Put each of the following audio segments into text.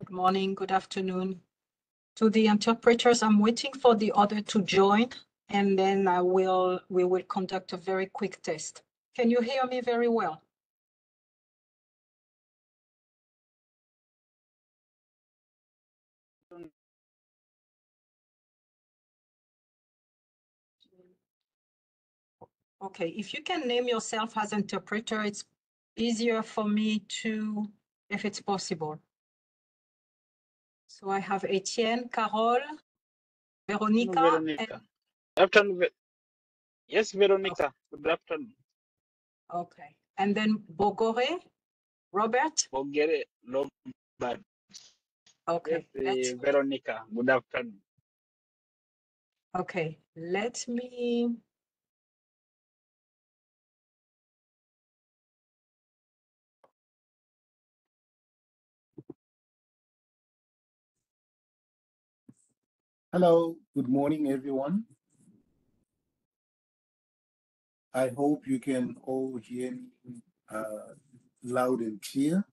Good morning, good afternoon. To the interpreters, I'm waiting for the other to join, and then we will conduct a very quick test. Can you hear me very well? Okay, if you can name yourself as interpreter, it's easier for me to, if it's possible. So I have Etienne, Carole, Veronica. Veronica. Good afternoon. Yes, Veronica. Good afternoon. Okay. And then Bogore, Robert. Bogere, Robert. Okay. Yes, Veronica. Good afternoon. Okay. Let me. Hello, good morning, everyone. I hope you can all hear me loud and clear.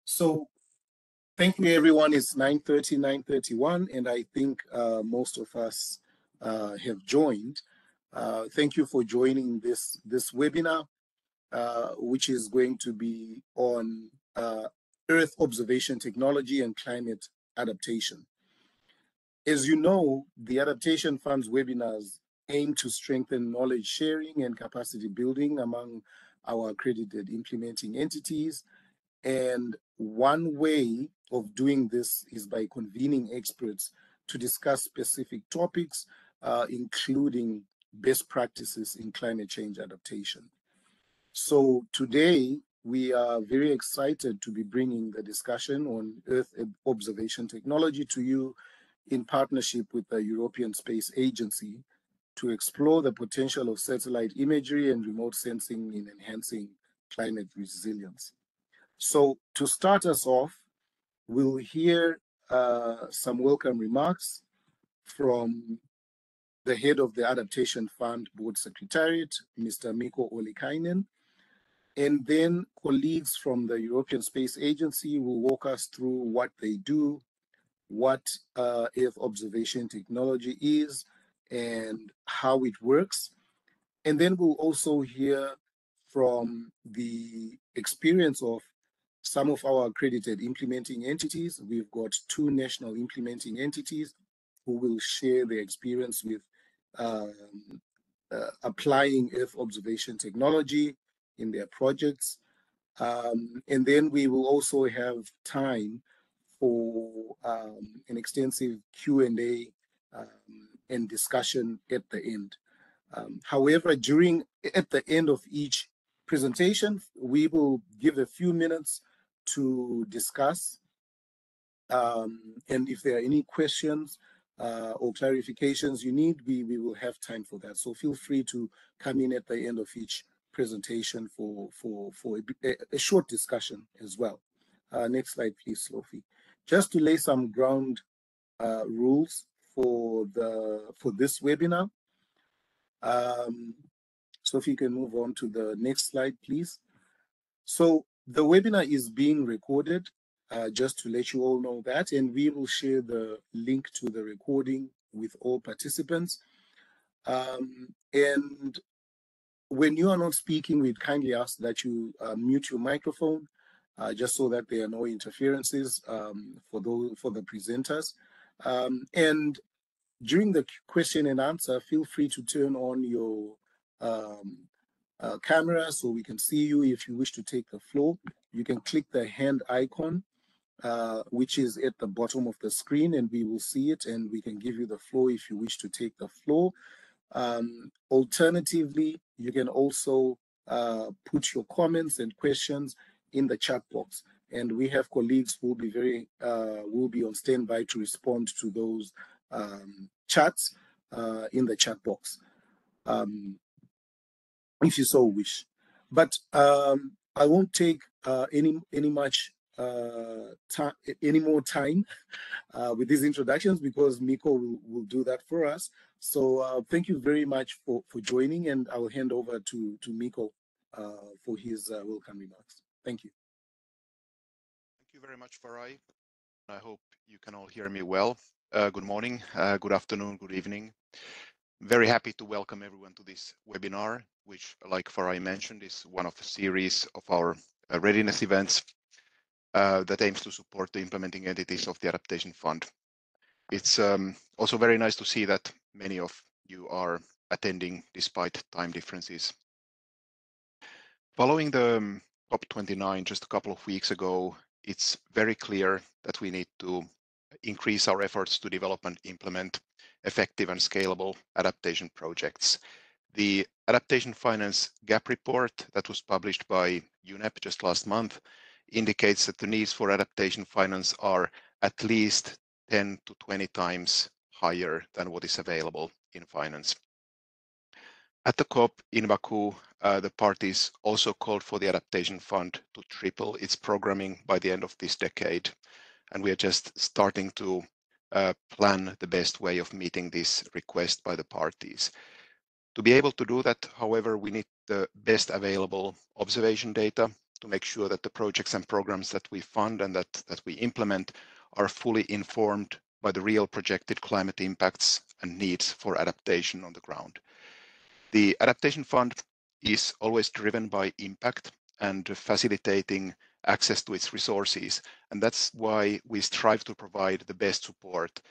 So thank you, everyone. It's 9:30, 9:31, and I think most of us have joined. Thank you for joining this webinar, which is going to be on Earth observation technology and climate adaptation. As you know, the Adaptation Fund's webinars aim to strengthen knowledge sharing and capacity building among our accredited implementing entities. And one way of doing this is by convening experts to discuss specific topics, including best practices in climate change adaptation. So today, we are very excited to be bringing the discussion on Earth observation technology to you in partnership with the European Space Agency to explore the potential of satellite imagery and remote sensing in enhancing climate resilience. So to start us off, we'll hear some welcome remarks from the head of the Adaptation Fund Board Secretariat, Mr. Mikko Ollikainen, and then colleagues from the European Space Agency will walk us through what they do, what Earth observation technology is, and how it works. And then we'll also hear from the experience of some of our accredited implementing entities. We've got 2 national implementing entities who will share their experience with applying Earth observation technology in their projects. And then we will also have time for an extensive Q&A and discussion at the end. However, at the end of each presentation, we will give a few minutes to discuss. And if there are any questions or clarifications you need, we will have time for that. So feel free to come in at the end of each presentation for a short discussion as well. Next slide, please, Sophie. Just to lay some ground rules for this webinar. So if you can move on to the next slide, please. So the webinar is being recorded, just to let you all know that, and we will share the link to the recording with all participants. And when you are not speaking, we'd kindly ask that you mute your microphone, just so that there are no interferences for the presenters. And during the question and answer, feel free to turn on your camera so we can see you. If you wish to take the floor, you can click the hand icon, which is at the bottom of the screen, and we will see it, and we can give you the floor if you wish to take the floor. Alternatively, you can also put your comments and questions in the chat box, and we have colleagues who will be on standby to respond to those chats in the chat box, if you so wish. But I won't take any more time with these introductions, because Mikko will do that for us. So thank you very much for joining, and I will hand over to Mikko for his welcome remarks. Thank you. very much, Farai. I hope you can all hear me well. Good morning, good afternoon, good evening. Very happy to welcome everyone to this webinar, which, like Farai mentioned, is one of a series of our readiness events that aims to support the implementing entities of the Adaptation Fund. It's also very nice to see that many of you are attending despite time differences. Following the COP29 just a couple of weeks ago, it's very clear that we need to increase our efforts to develop and implement effective and scalable adaptation projects. The Adaptation Finance Gap Report that was published by UNEP just last month indicates that the needs for adaptation finance are at least 10 to 20 times higher than what is available in finance. At the COP in Baku, the parties also called for the Adaptation Fund to triple its programming by the end of this decade. And we are just starting to plan the best way of meeting this request by the parties. To be able to do that, however, we need the best available observation data to make sure that the projects and programs that we fund and that we implement are fully informed by the real projected climate impacts and needs for adaptation on the ground. The Adaptation Fund is always driven by impact and facilitating access to its resources. And that's why we strive to provide the best support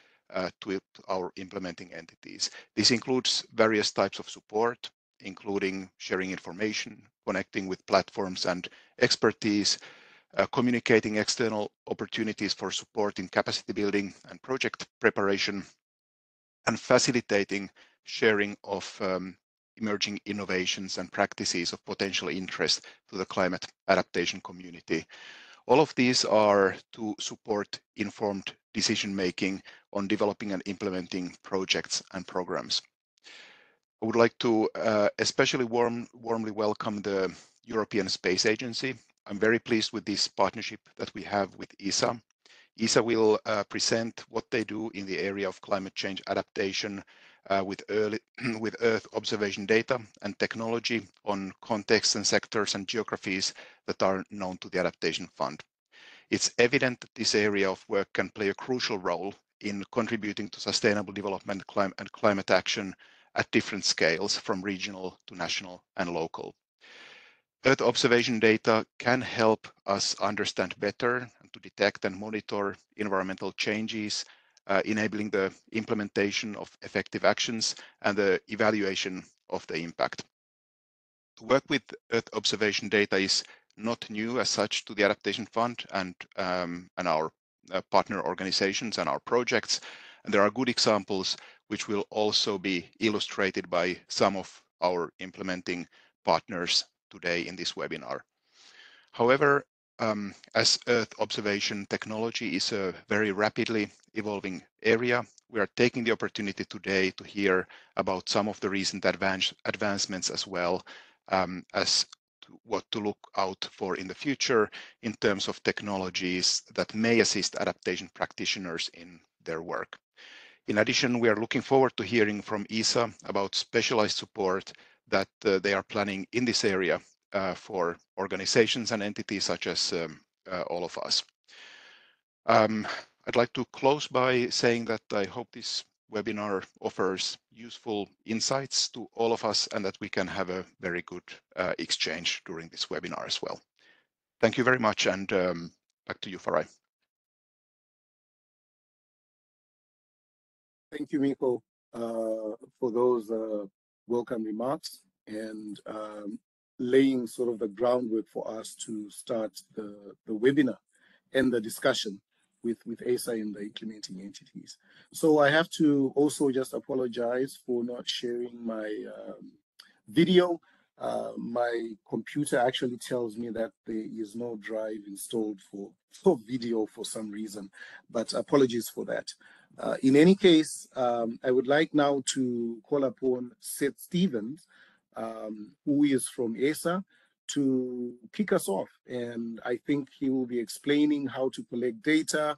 to our implementing entities. This includes various types of support, including sharing information, connecting with platforms and expertise, communicating external opportunities for support in capacity building and project preparation, and facilitating sharing of emerging innovations and practices of potential interest to the climate adaptation community. All of these are to support informed decision-making on developing and implementing projects and programs. I would like to especially warmly welcome the European Space Agency. I'm very pleased with this partnership that we have with ESA. ESA will present what they do in the area of climate change adaptation with Earth observation data and technology on contexts and sectors and geographies that are known to the Adaptation Fund. It's evident that this area of work can play a crucial role in contributing to sustainable development and climate action at different scales, from regional to national and local. Earth observation data can help us understand better and to detect and monitor environmental changes, enabling the implementation of effective actions and the evaluation of the impact. To work with Earth observation data is not new as such to the Adaptation Fund and our partner organizations and our projects. And there are good examples which will also be illustrated by some of our implementing partners today in this webinar. However, as Earth observation technology is a very rapidly evolving area, we are taking the opportunity today to hear about some of the recent advancements as well as to what to look out for in the future in terms of technologies that may assist adaptation practitioners in their work. In addition, we are looking forward to hearing from ESA about specialized support that they are planning in this area for organizations and entities such as all of us. I'd like to close by saying that I hope this webinar offers useful insights to all of us and that we can have a very good exchange during this webinar as well. Thank you very much, and back to you, Farai. Thank you, Mikko, for those welcome remarks and laying sort of the groundwork for us to start the webinar and the discussion with ESA and the implementing entities. So I have to also just apologize for not sharing my video. My computer actually tells me that there is no drive installed for video for some reason, but apologies for that. In any case, I would like now to call upon Seth Stevens, who is from ESA, to kick us off. And I think he will be explaining how to collect data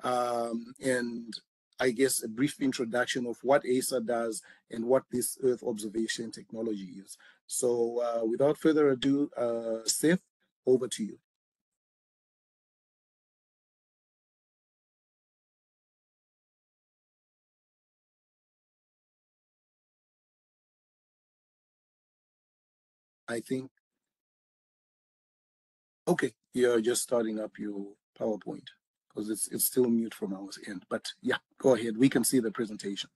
and I guess a brief introduction of what ESA does and what this Earth observation technology is. So without further ado, Seth, over to you. I think, okay, you're just starting up your PowerPoint because it's still mute from our end. But yeah, go ahead. We can see the presentation.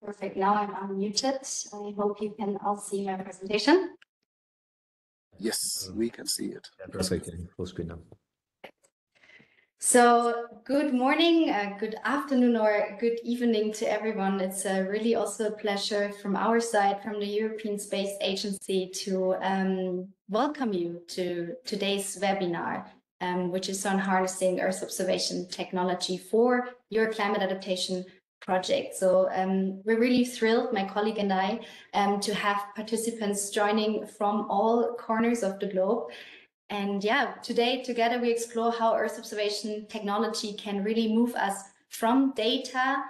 Perfect. Now I'm unmuted. I hope you can all see my presentation. Yes, we can see it. Perfect. Full screen now. So good morning, good afternoon, or good evening to everyone. It's really also a pleasure from our side, from the European Space Agency, to welcome you to today's webinar, which is on harnessing Earth observation technology for your climate adaptation project. So we're really thrilled, my colleague and I, to have participants joining from all corners of the globe. And yeah, today together we explore how Earth observation technology can really move us from data,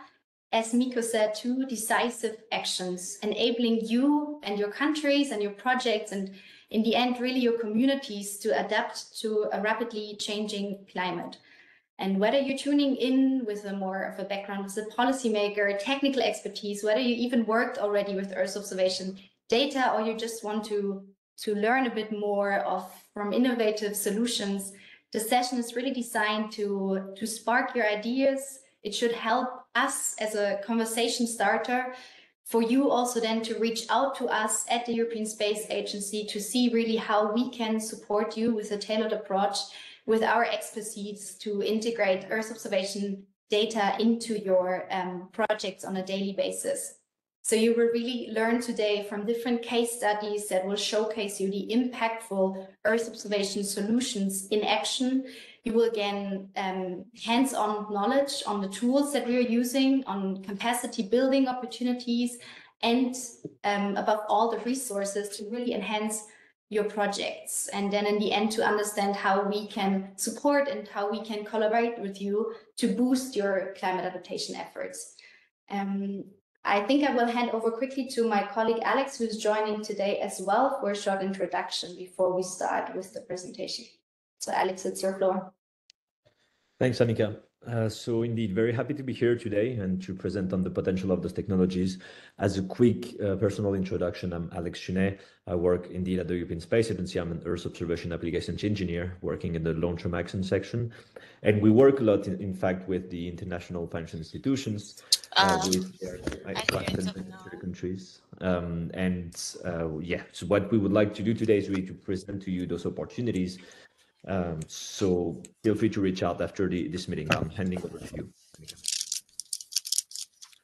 as Miko said, to decisive actions, enabling you and your countries and your projects, and in the end, really your communities, to adapt to a rapidly changing climate. And whether you're tuning in with a more of a background as a policymaker, technical expertise, whether you even worked already with Earth observation data, or you just want to learn a bit more from innovative solutions, the session is really designed to spark your ideas. It should help us as a conversation starter, for you also then to reach out to us at the European Space Agency to see really how we can support you with a tailored approach with our expertise to integrate Earth observation data into your projects on a daily basis. So you will really learn today from different case studies that will showcase you the impactful Earth observation solutions in action. You will gain hands-on knowledge on the tools that we are using, on capacity building opportunities, and above all, the resources to really enhance your projects. And then in the end, to understand how we can support and how we can collaborate with you to boost your climate adaptation efforts. I think I will hand over quickly to my colleague Alex, who's joining today as well, for a short introduction before we start with the presentation. So Alex, it's your floor. Thanks, Annika. So indeed, very happy to be here today and to present on the potential of those technologies. As a quick personal introduction, I'm Alex Chunet. I work indeed at the European Space Agency. I'm an Earth observation applications engineer working in the long-term action section. And we work a lot, in fact, with the international financial institutions, with their countries. Yeah, so what we would like to do today is really to present to you those opportunities. So feel free to reach out after this meeting. I'm handing over to you.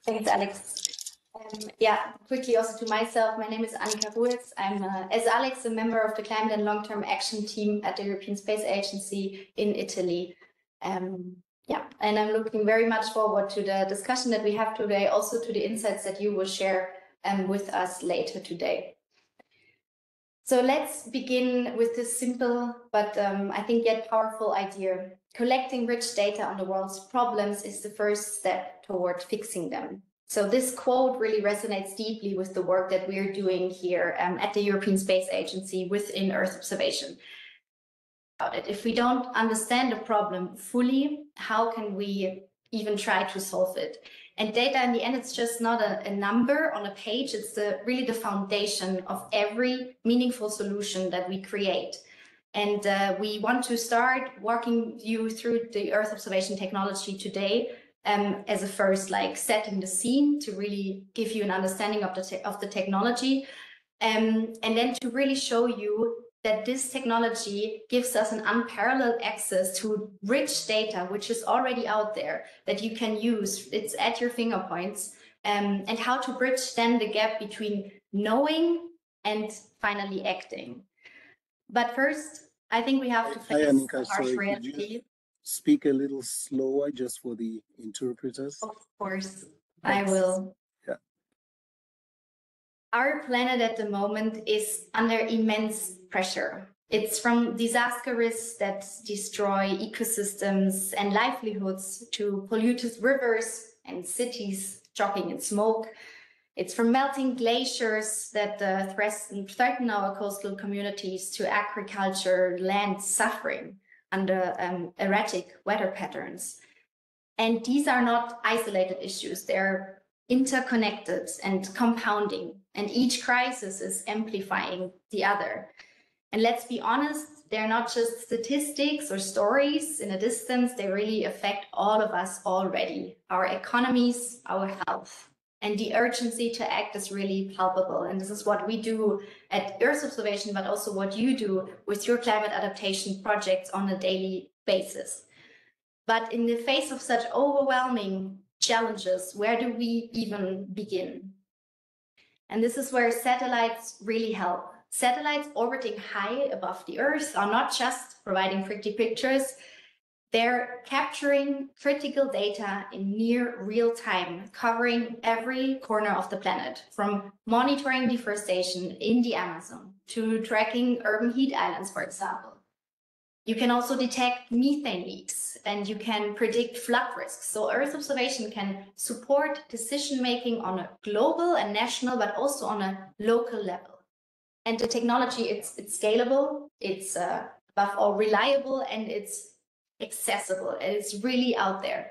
Thanks, Alex. Yeah, quickly also to myself, my name is Annika Ruetz. I'm, as Alex, a member of the Climate and Long-Term Action Team at the European Space Agency in Italy. Yeah, and I'm looking very much forward to the discussion that we have today, also to the insights that you will share with us later today. So let's begin with this simple, but I think yet powerful idea. Collecting rich data on the world's problems is the first step toward fixing them. So this quote really resonates deeply with the work that we're doing here at the European Space Agency within Earth observation. If we don't understand the problem fully, how can we even try to solve it? And data, in the end, it's just not a number on a page. It's really the foundation of every meaningful solution that we create. And we want to start walking you through the Earth observation technology today as a first, like, setting the scene to really give you an understanding of the technology, and then to really show you that this technology gives us an unparalleled access to rich data, which is already out there, that you can use. It's at your finger points, and how to bridge then the gap between knowing and finally acting. But first, I think we have to face the harsh reality. Could you speak a little slower just for the interpreters? Of course, I will. Yeah. Our planet at the moment is under immense pressure. It's from disaster risks that destroy ecosystems and livelihoods to polluted rivers and cities choking in smoke. It's from melting glaciers that threaten our coastal communities to agriculture land suffering under erratic weather patterns. And these are not isolated issues. They're interconnected and compounding, and each crisis is amplifying the other. And let's be honest, they're not just statistics or stories in a distance, they really affect all of us already, our economies, our health. And the urgency to act is really palpable. And this is what we do at Earth Observation, but also what you do with your climate adaptation projects on a daily basis. But in the face of such overwhelming challenges, where do we even begin? And this is where satellites really help. Satellites orbiting high above the Earth are not just providing pretty pictures, they're capturing critical data in near real time, covering every corner of the planet, from monitoring deforestation in the Amazon to tracking urban heat islands, for example. You can also detect methane leaks, and you can predict flood risks. So Earth observation can support decision-making on a global and national, but also on a local level. And the technology, it's scalable, it's above all reliable, and it's accessible, and it's really out there.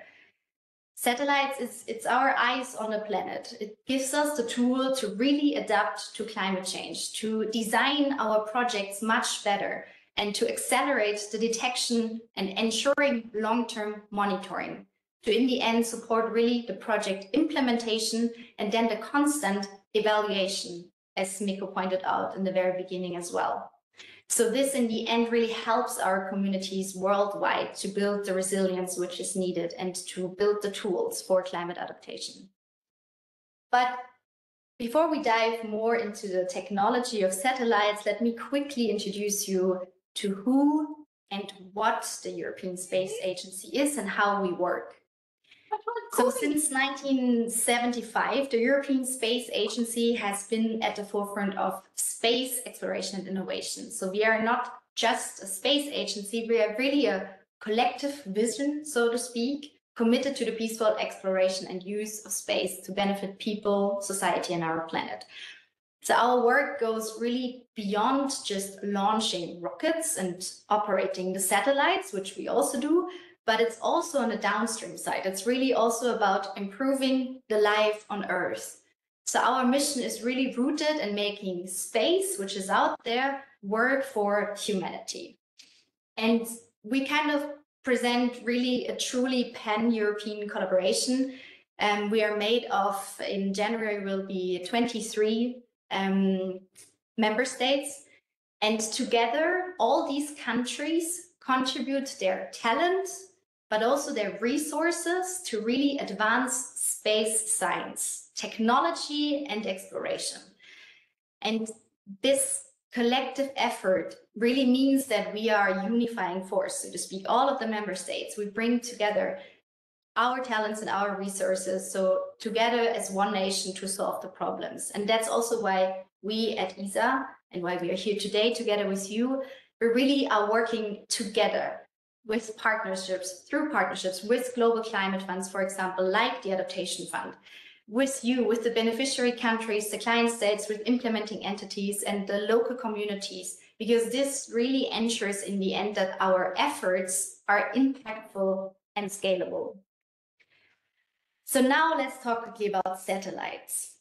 Satellites, it's our eyes on the planet. It gives us the tool to really adapt to climate change, to design our projects much better, and to accelerate the detection and ensuring long-term monitoring, to in the end support really the project implementation and then the constant evaluation, as Mikko pointed out in the very beginning as well. So this in the end really helps our communities worldwide to build the resilience which is needed and to build the tools for climate adaptation. But before we dive more into the technology of satellites, let me quickly introduce you to who and what the European Space Agency is and how we work. So since 1975, the European Space Agency has been at the forefront of space exploration and innovation. So we are not just a space agency, we are really a collective vision, so to speak, committed to the peaceful exploration and use of space to benefit people, society, and our planet. So our work goes really beyond just launching rockets and operating the satellites, which we also do, but it's also on the downstream side. It's really also about improving the life on Earth. So our mission is really rooted in making space, which is out there, work for humanity. And we kind of present really a truly pan-European collaboration. We are made of, in January, will be 23 member states. And together, all these countries contribute their talent, but also their resources to really advance space science, technology, and exploration. And this collective effort really means that we are a unifying force, so to speak, all of the member states. We bring together our talents and our resources, so together as one nation to solve the problems. And that's also why we at ESA, and why we are here today together with you, we really are working together with partnerships, through partnerships with global climate funds, for example, like the Adaptation Fund, with you, with the beneficiary countries, the client states, with implementing entities and the local communities, because this really ensures in the end that our efforts are impactful and scalable. So now let's talk quickly about satellites.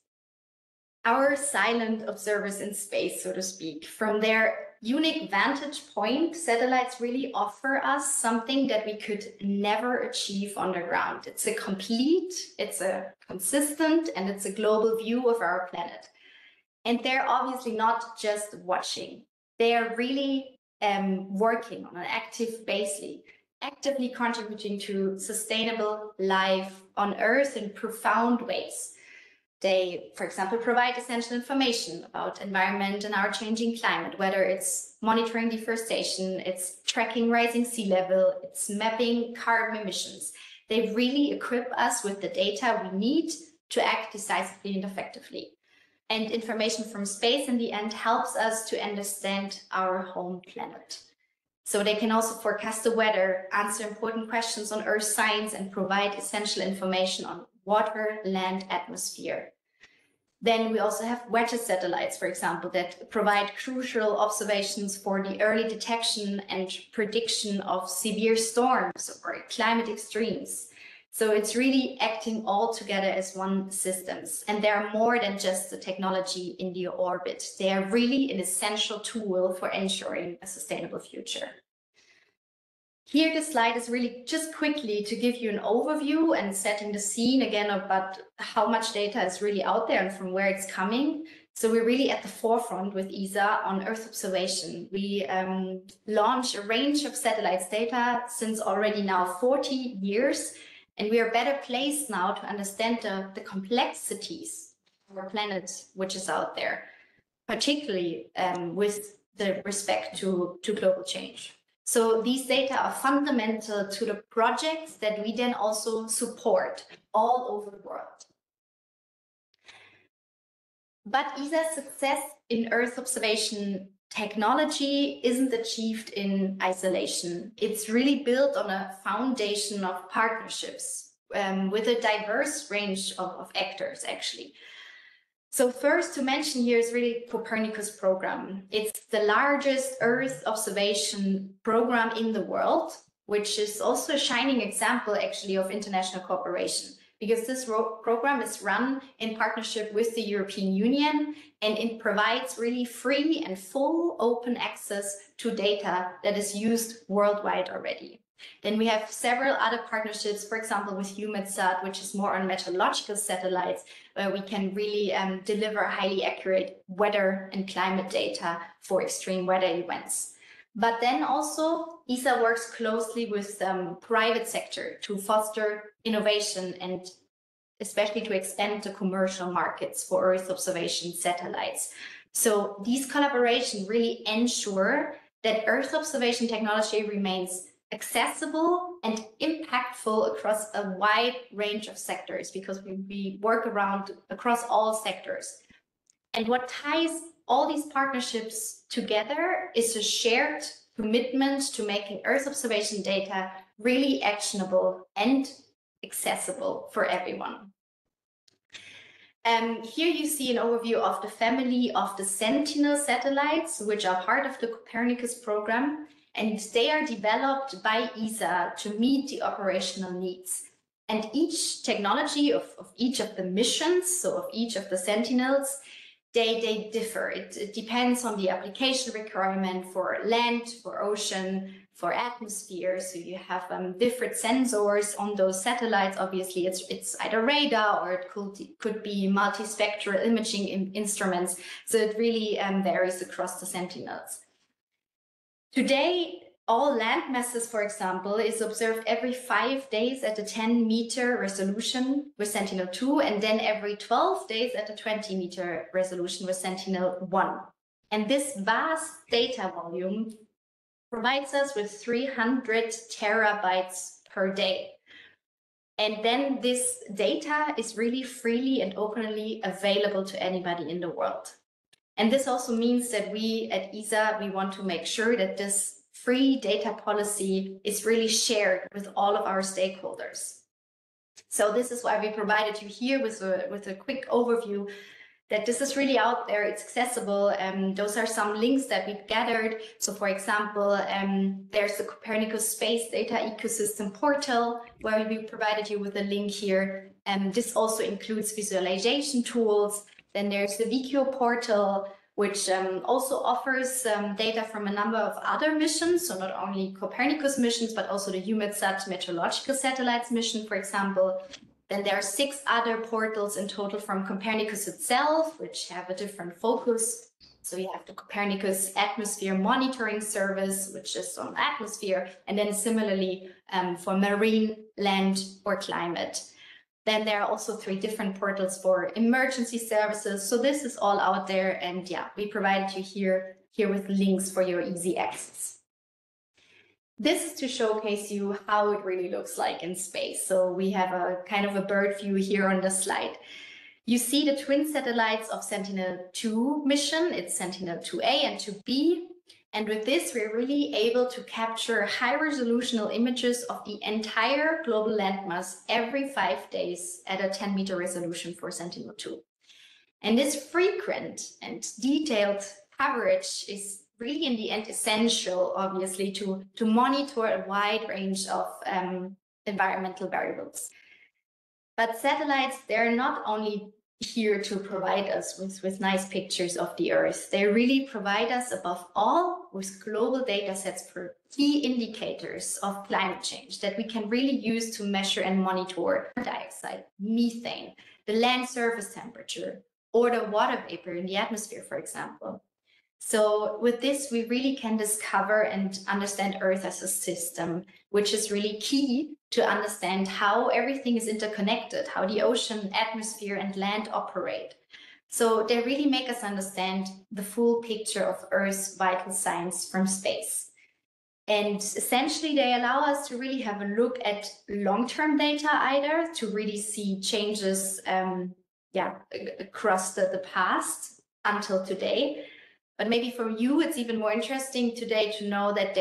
Our silent observers in space, so to speak. From their unique vantage point, satellites really offer us something that we could never achieve on the ground. It's a complete, it's a consistent, and it's a global view of our planet. And they're obviously not just watching. They are really working on an active basis, actively contributing to sustainable life on Earth in profound ways. They, for example, provide essential information about environment and our changing climate, whether it's monitoring deforestation, it's tracking rising sea level, it's mapping carbon emissions. They really equip us with the data we need to act decisively and effectively. And information from space in the end helps us to understand our home planet. So they can also forecast the weather, answer important questions on Earth science, and provide essential information on water, land, atmosphere. Then we also have weather satellites, for example, that provide crucial observations for the early detection and prediction of severe storms or climate extremes. So it's really acting all together as one systems. And they are more than just the technology in the orbit. They are really an essential tool for ensuring a sustainable future. Here, the slide is really just quickly to give you an overview and setting the scene again about how much data is really out there and from where it's coming. So we're really at the forefront with ESA on Earth observation. We launched a range of satellites data since already now 40 years, and we are better placed now to understand the complexities of our planet, which is out there, particularly with the respect to global change. So these data are fundamental to the projects that we then also support all over the world. But ESA's success in Earth observation technology isn't achieved in isolation. It's really built on a foundation of partnerships with a diverse range of actors, actually. So first to mention here is really Copernicus program. It's the largest Earth observation program in the world, which is also a shining example actually of international cooperation, because this program is run in partnership with the European Union, and it provides really free and full open access to data that is used worldwide already. Then we have several other partnerships, for example, with EUMETSAT, which is more on meteorological satellites, where we can really deliver highly accurate weather and climate data for extreme weather events. But then also ESA works closely with private sector to foster innovation and especially to expand the commercial markets for Earth observation satellites. So these collaborations really ensure that Earth observation technology remains accessible and impactful across a wide range of sectors, because we work across all sectors. And what ties all these partnerships together is a shared commitment to making Earth observation data really actionable and accessible for everyone. Here you see an overview of the family of the Sentinel satellites, which are part of the Copernicus program, and they are developed by ESA to meet the operational needs. And each technology of each of the missions, so of each of the Sentinels, they differ. It depends on the application requirement for land, for ocean, for atmosphere. So you have different sensors on those satellites. Obviously, it's either radar or it could be multispectral imaging instruments. So it really varies across the Sentinels. Today, all land masses, for example, is observed every 5 days at a 10-meter resolution with Sentinel-2, and then every 12 days at a 20-meter resolution with Sentinel-1. And this vast data volume provides us with 300 terabytes per day. And then this data is really freely and openly available to anybody in the world. And this also means that we at ESA, we want to make sure that this free data policy is really shared with all of our stakeholders. So this is why we provided you here with a quick overview that this is really out there, it's accessible. Those are some links that we've gathered. So for example, there's the Copernicus Space Data Ecosystem Portal, where we provided you with a link here. This also includes visualization tools. Then there's the VICIO portal, which also offers data from a number of other missions. So not only Copernicus missions, but also the EUMETSAT meteorological satellites mission, for example. Then there are 6 other portals in total from Copernicus itself, which have a different focus. So you have the Copernicus Atmosphere Monitoring Service, which is on atmosphere, and then similarly for marine, land, or climate. Then there are also 3 different portals for emergency services. So this is all out there. And yeah, we provided you here with links for your easy access. This is to showcase you how it really looks like in space. So we have a kind of a bird view here on the slide. You see the twin satellites of Sentinel-2 mission. It's Sentinel-2A and 2B. And with this, we're really able to capture high-resolution images of the entire global landmass every 5 days at a 10-meter resolution for Sentinel-2. And this frequent and detailed coverage is really, in the end, essential, obviously, to monitor a wide range of environmental variables. But satellites, they're not only here to provide us with nice pictures of the Earth. They really provide us, above all, with global data sets for key indicators of climate change that we can really use to measure and monitor carbon dioxide, methane, the land surface temperature, or the water vapor in the atmosphere, for example. So with this, we really can discover and understand Earth as a system, which is really key to understand how everything is interconnected, how the ocean, atmosphere, and land operate. So they really make us understand the full picture of Earth's vital signs from space. And essentially, they allow us to really have a look at long-term data, either to really see changes across the past until today. But maybe for you, it's even more interesting today to know that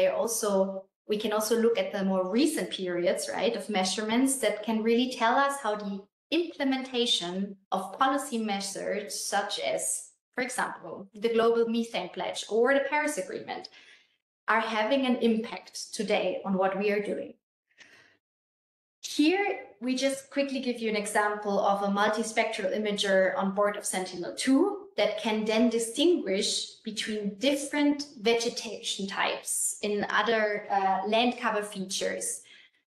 we can also look at the more recent periods, right, of measurements that can really tell us how the implementation of policy measures, such as, for example, the Global Methane Pledge or the Paris Agreement, are having an impact today on what we are doing. Here, we just quickly give you an example of a multispectral imager on board of Sentinel-2 that can then distinguish between different vegetation types in other land cover features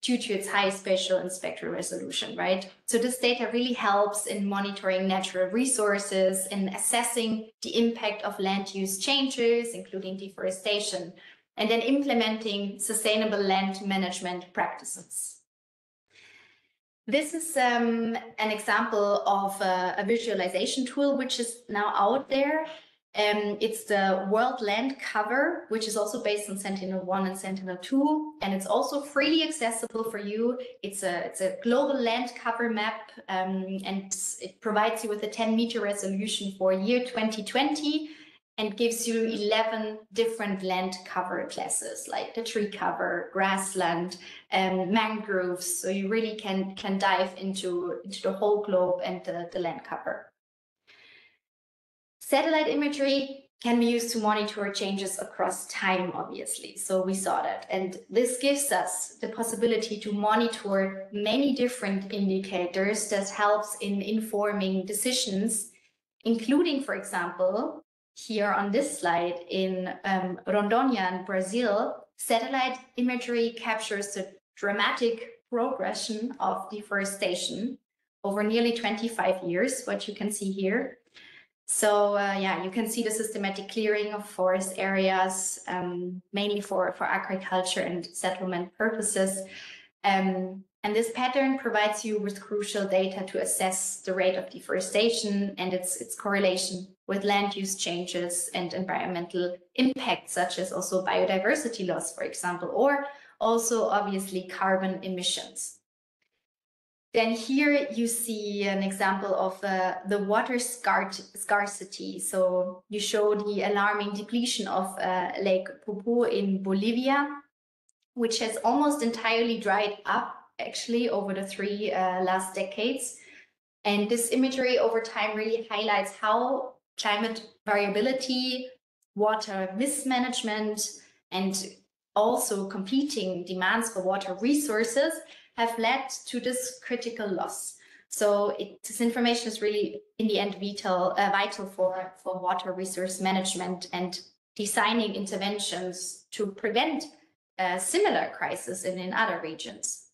due to its high spatial and spectral resolution, right? So this data really helps in monitoring natural resources and assessing the impact of land use changes, including deforestation, and then implementing sustainable land management practices. This is an example of a visualization tool which is now out there. It's the World Land Cover, which is also based on Sentinel-1 and Sentinel-2, and it's also freely accessible for you. It's a global land cover map, and it provides you with a 10-meter resolution for year 2020 and gives you 11 different land cover classes, like the tree cover, grassland, mangroves. So you really can dive into the whole globe and the land cover. Satellite imagery can be used to monitor changes across time, obviously. So we saw that. And this gives us the possibility to monitor many different indicators that helps in informing decisions, including, for example, here on this slide in Rondônia in Brazil, satellite imagery captures the dramatic progression of deforestation over nearly 25 years, what you can see here. So you can see the systematic clearing of forest areas, mainly for agriculture and settlement purposes. And this pattern provides you with crucial data to assess the rate of deforestation and its correlation with land use changes and environmental impacts, such as also biodiversity loss, for example, or also obviously carbon emissions. Then here you see an example of the water scarcity. So you show the alarming depletion of Lake Poopó in Bolivia, which has almost entirely dried up actually over the three last decades. And this imagery over time really highlights how climate variability, water mismanagement, and also competing demands for water resources have led to this critical loss. So this information is really, in the end, vital for water resource management and designing interventions to prevent similar crises in other regions.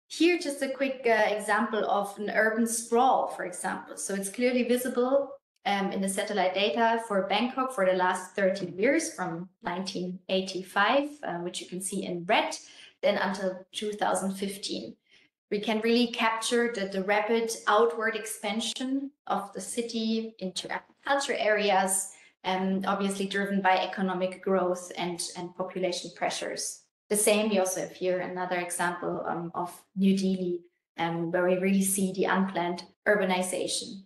Here, just a quick example of an urban sprawl, for example. So it's clearly visible in the satellite data for Bangkok for the last 30 years, from 1985, which you can see in red, then until 2015. We can really capture the rapid outward expansion of the city into agriculture areas, obviously driven by economic growth and population pressures. The same, we also have here another example of New Delhi, where we really see the unplanned urbanization.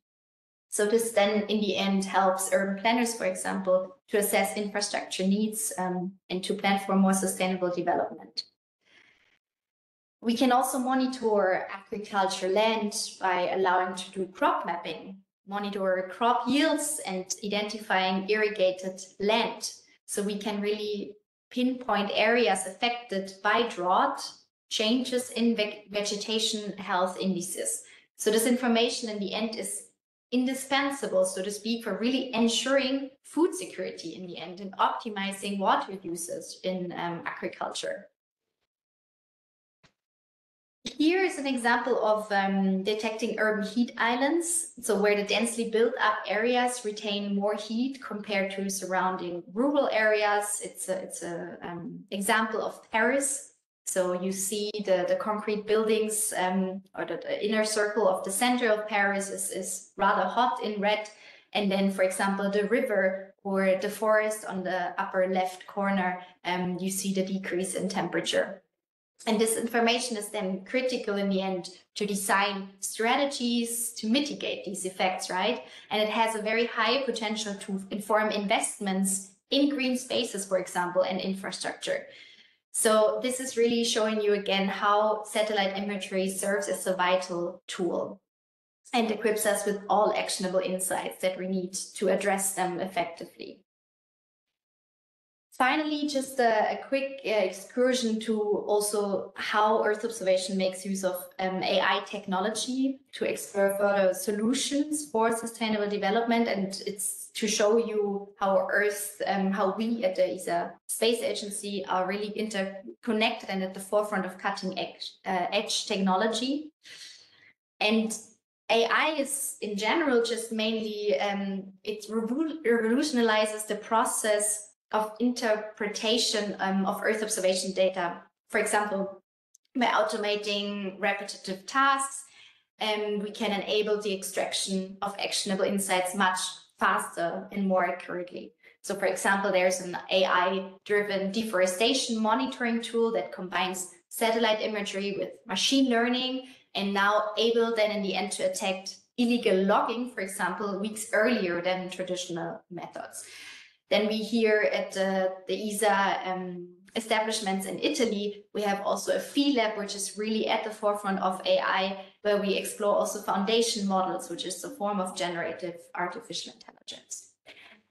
So this then, in the end, helps urban planners, for example, to assess infrastructure needs and to plan for more sustainable development. We can also monitor agriculture land by allowing to do crop mapping, monitor crop yields and identifying irrigated land. So we can really pinpoint areas affected by drought changes in vegetation health indices. So this information in the end is indispensable, so to speak, for really ensuring food security in the end and optimizing water usage in agriculture. Here is an example of detecting urban heat islands, so where the densely built up areas retain more heat compared to surrounding rural areas. It's an example of Paris. So you see the concrete buildings or the inner circle of the center of Paris is rather hot in red. And then, for example, the river or the forest on the upper left corner, you see the decrease in temperature. And this information is then critical in the end to design strategies to mitigate these effects, right? And it has a very high potential to inform investments in green spaces, for example, and infrastructure. So this is really showing you again how satellite imagery serves as a vital tool and equips us with all actionable insights that we need to address them effectively. Finally, just a quick excursion to also how Earth observation makes use of AI technology to explore further solutions for sustainable development. And it's to show you how Earth, how we at the ESA Space Agency are really interconnected and at the forefront of cutting edge technology. And AI is in general just mainly, it revolutionizes the process of interpretation of Earth observation data. For example, by automating repetitive tasks, we can enable the extraction of actionable insights much faster and more accurately. So for example, there's an AI-driven deforestation monitoring tool that combines satellite imagery with machine learning and now able then in the end to detect illegal logging, for example, weeks earlier than traditional methods. Then we here at the ESA establishments in Italy, we have also a Phi Lab, which is really at the forefront of AI, where we explore also foundation models, which is a form of generative artificial intelligence.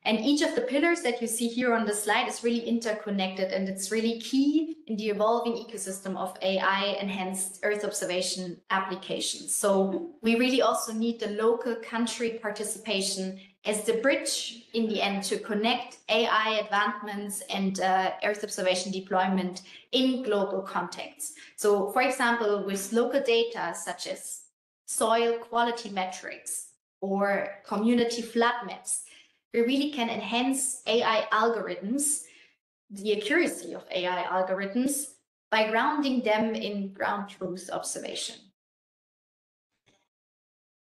And each of the pillars that you see here on the slide is really interconnected, and it's really key in the evolving ecosystem of AI-enhanced Earth observation applications. So we really also need the local country participation as the bridge in the end to connect AI advancements and Earth observation deployment in global contexts. So for example, with local data such as soil quality metrics or community flood maps, we really can enhance AI algorithms, the accuracy of AI algorithms, by grounding them in ground truth observation.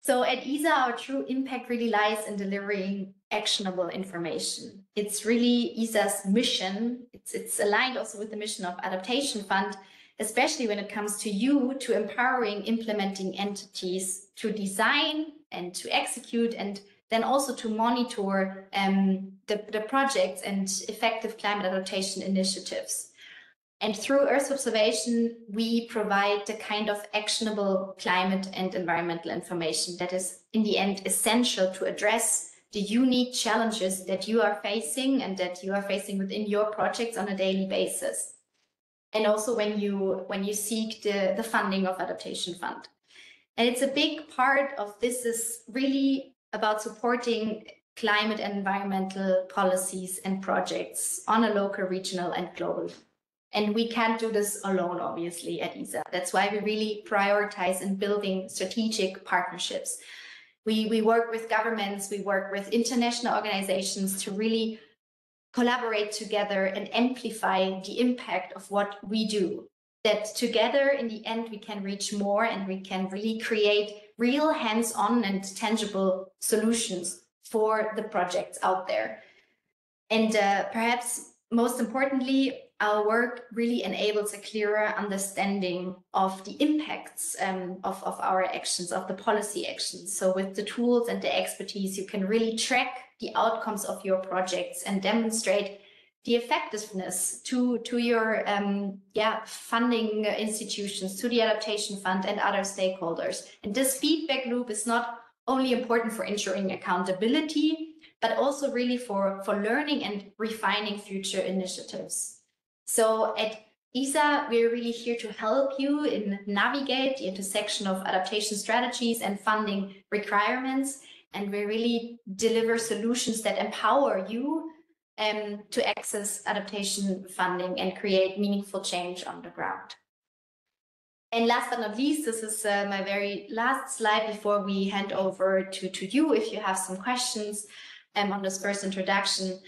So at ESA, our true impact really lies in delivering actionable information. It's really ESA's mission. It's aligned also with the mission of Adaptation Fund, especially when it comes to you, to empowering implementing entities to design and to execute and then also to monitor the projects and effective climate adaptation initiatives. And through Earth observation, we provide the kind of actionable climate and environmental information that is in the end essential to address the unique challenges that you are facing and that you are facing within your projects on a daily basis. And also when you seek the funding of Adaptation Fund. And it's a big part of this is really about supporting climate and environmental policies and projects on a local, regional, and global. And we can't do this alone, obviously, at ESA. That's why we really prioritize in building strategic partnerships. We work with governments, we work with international organizations to really collaborate together and amplify the impact of what we do. That together, in the end, we can reach more and we can really create real hands-on and tangible solutions for the projects out there. And perhaps most importantly, our work really enables a clearer understanding of the impacts of our actions, of the policy actions. So with the tools and the expertise, you can really track the outcomes of your projects and demonstrate the effectiveness to your funding institutions, to the Adaptation Fund and other stakeholders. And this feedback loop is not only important for ensuring accountability, but also really for learning and refining future initiatives. So at ESA, we're really here to help you in navigate the intersection of adaptation strategies and funding requirements. And we really deliver solutions that empower you to access adaptation funding and create meaningful change on the ground. And last but not least, this is my very last slide before we hand over to you if you have some questions on this first introduction.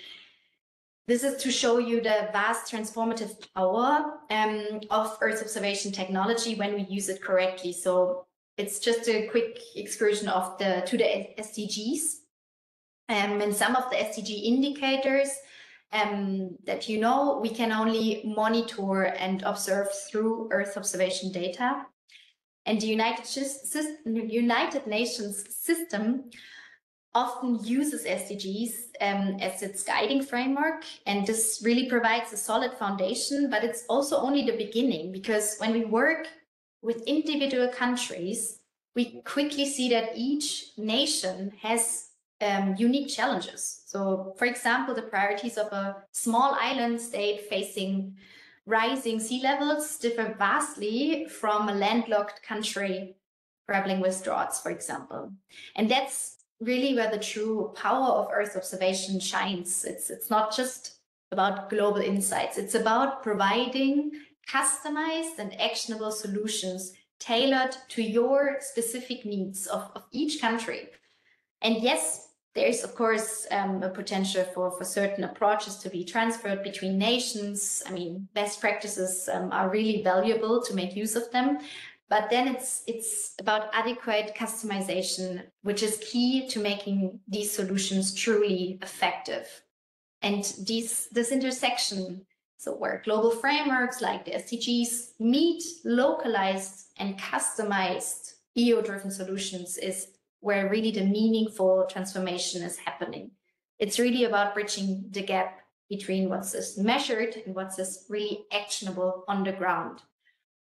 This is to show you the vast transformative power of Earth observation technology when we use it correctly. So it's just a quick excursion of the SDGs. And some of the SDG indicators that you know, we can only monitor and observe through Earth observation data. And the United Nations system often uses SDGs as its guiding framework, and this really provides a solid foundation, but it's also only the beginning, because when we work with individual countries, we quickly see that each nation has unique challenges. So, for example, the priorities of a small island state facing rising sea levels differ vastly from a landlocked country grappling with droughts, for example. And that's really where the true power of Earth observation shines. It's not just about global insights. It's about providing customized and actionable solutions tailored to your specific needs of each country. And yes, there's of course a potential for certain approaches to be transferred between nations. I mean, best practices are really valuable to make use of them. But then it's about adequate customization, which is key to making these solutions truly effective. And this intersection, so where global frameworks like the SDGs meet localized and customized EU-driven solutions, is where really the meaningful transformation is happening. It's really about bridging the gap between what's measured and what's really actionable on the ground.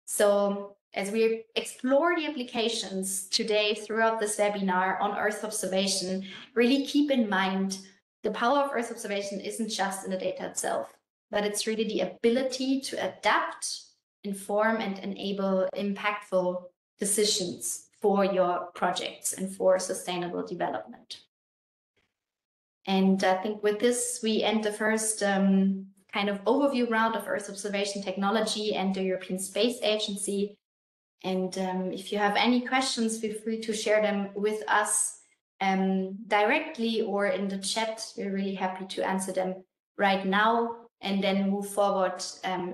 So as we explore the applications today throughout this webinar on Earth observation, really keep in mind the power of Earth observation isn't just in the data itself, but it's really the ability to adapt, inform, and enable impactful decisions for your projects and for sustainable development. And I think with this, we end the first kind of overview round of Earth observation technology and the European Space Agency. And if you have any questions, feel free to share them with us directly or in the chat. We're really happy to answer them right now and then move forward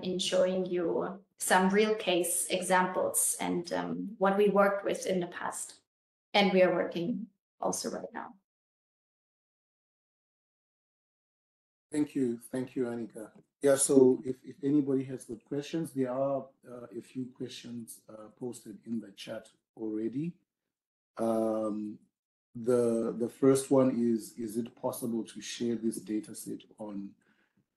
in showing you some real case examples and what we worked with in the past. And we are working also right now. Thank you, Annika. Yeah, so if anybody has good questions, there are a few questions posted in the chat already. The first one is it possible to share this data set on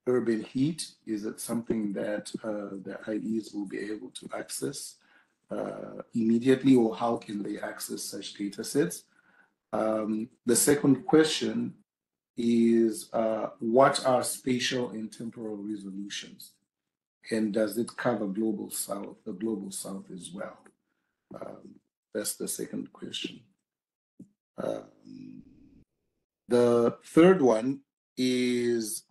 urban heat? Is it something that the IEs will be able to access immediately, or how can they access such data sets? The second question is what are spatial and temporal resolutions, and does it cover the global south as well? That's the second question. The third one is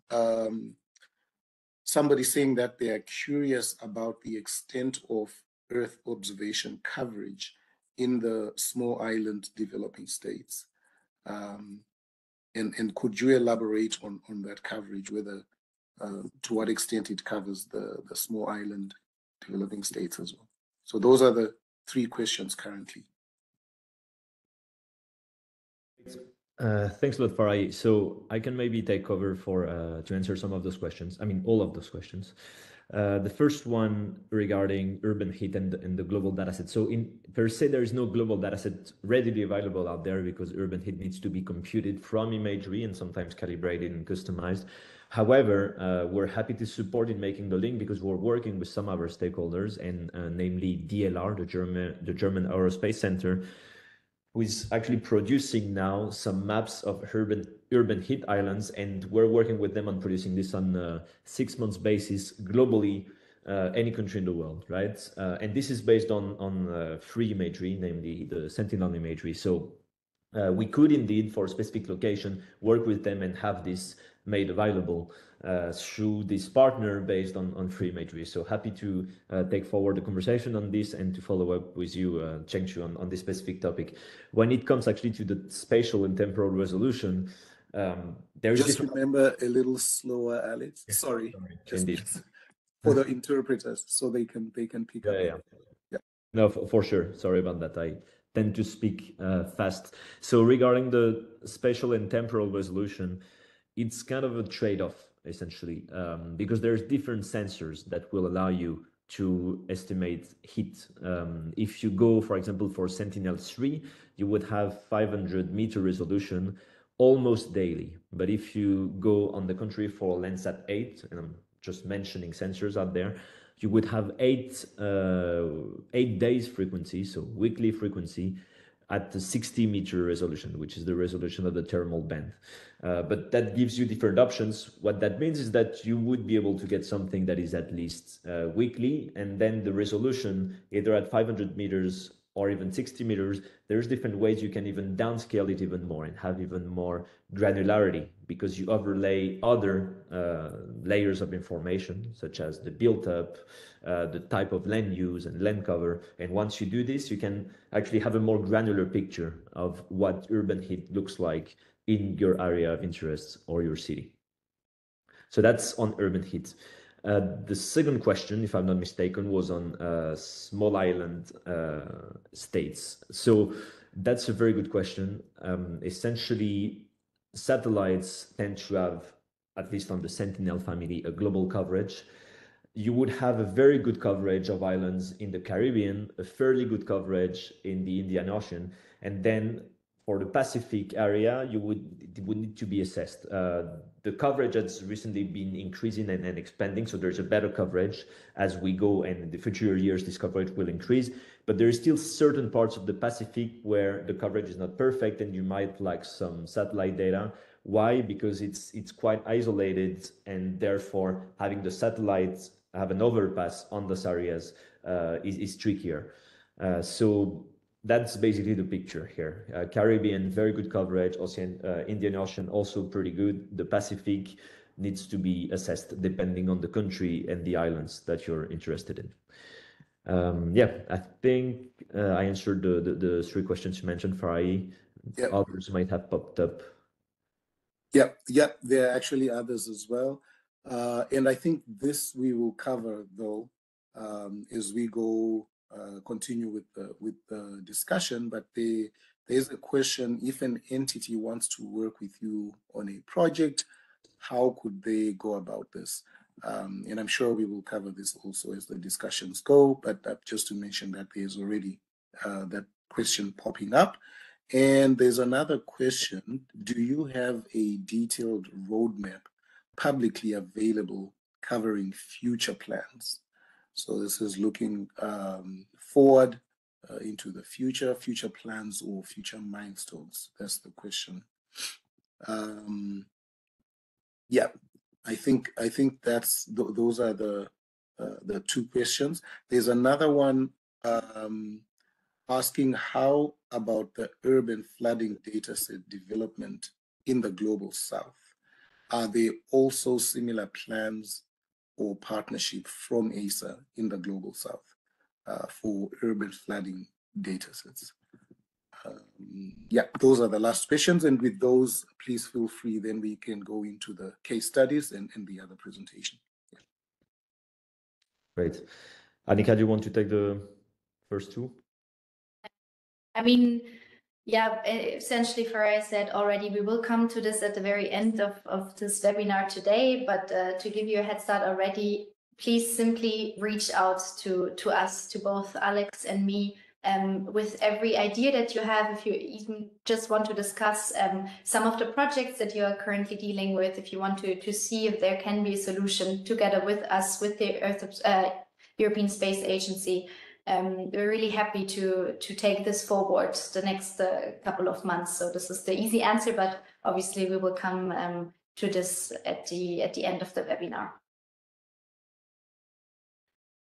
somebody saying that they are curious about the extent of Earth observation coverage in the small island developing states. And could you elaborate on that coverage, whether to what extent it covers the small island developing states as well? So those are the three questions currently. Thanks a lot, Farai. So I can maybe take over to answer some of those questions. I mean, all of those questions. The first one regarding urban heat and the global dataset. So per se, there is no global dataset readily available out there because urban heat needs to be computed from imagery and sometimes calibrated and customized. However, we're happy to support in making the link because we're working with some of our stakeholders, and namely DLR, the German Aerospace Center, who is actually producing now some maps of urban heat islands, and we're working with them on producing this on a 6 months basis globally any country in the world, right? And this is based on free imagery, namely the Sentinel imagery. So we could indeed, for a specific location, work with them and have this made available through this partner based on free imagery. So happy to take forward the conversation on this and to follow up with you, Chengchu, on this specific topic. When it comes actually to the spatial and temporal resolution, there is just remember a little slower, Alex. Sorry. Indeed. For the interpreters, so they can pick up. Yeah. No, for sure. Sorry about that. I tend to speak fast. So regarding the spatial and temporal resolution, it's kind of a trade-off essentially, because there's different sensors that will allow you to estimate heat. If you go, for example, for Sentinel-3, you would have 500-meter resolution almost daily. But if you go on the contrary for Landsat 8, and I'm just mentioning sensors out there, you would have 8 days frequency, so weekly frequency at the 60-meter resolution, which is the resolution of the thermal band. But that gives you different options. What that means is that you would be able to get something that is at least weekly, and then the resolution, either at 500 meters or even 60 meters, there's different ways you can even downscale it even more and have even more granularity, because you overlay other layers of information, such as the built-up, the type of land use and land cover. And once you do this, you can actually have a more granular picture of what urban heat looks like in your area of interest or your city. So that's on urban heat. The second question, if I'm not mistaken, was on small island states. So that's a very good question. Essentially, satellites tend to have, at least on the Sentinel family, a global coverage. You would have a very good coverage of islands in the Caribbean, a fairly good coverage in the Indian Ocean, and then for the Pacific area, it would need to be assessed. The coverage has recently been increasing and expanding, so there's a better coverage as we go, and in the future years, this coverage will increase. But there is still certain parts of the Pacific where the coverage is not perfect, and you might lack some satellite data. Why? Because it's quite isolated, and therefore having the satellites have an overpass on those areas is trickier. So that's basically the picture here. Caribbean, very good coverage. Indian Ocean, also pretty good. The Pacific needs to be assessed depending on the country and the islands that you're interested in. Yeah, I think I answered the 3 questions you mentioned, Farai. Yep. Others might have popped up. Yep, there are actually others as well. And I think this we will cover, though, as we go continue with the discussion. But there's a question: if an entity wants to work with you on a project, how could they go about this? And I'm sure we will cover this also as the discussions go. But just to mention that there's already that question popping up. And there's another question: do you have a detailed roadmap publicly available covering future plans? So this is looking forward into the future plans or future milestones. That's the question. Yeah, I think that's those are the 2 questions. There's another one asking how about the urban flooding dataset development in the Global South? Are there also similar plans or partnership from ASA in the Global South for urban flooding datasets? Yeah, those are the last questions. And with those, please feel free, then we can go into the case studies and the other presentation. Yeah. Great. Annika, do you want to take the first 2? I mean, yeah, essentially, Farai said already, we will come to this at the very end of this webinar today, but to give you a head start already, please simply reach out to us, to both Alex and me, with every idea that you have. If you even just want to discuss some of the projects that you are currently dealing with, if you want to see if there can be a solution together with us, with the European Space Agency, we're really happy to take this forward the next couple of months. So this is the easy answer, but obviously we will come to this at the end of the webinar.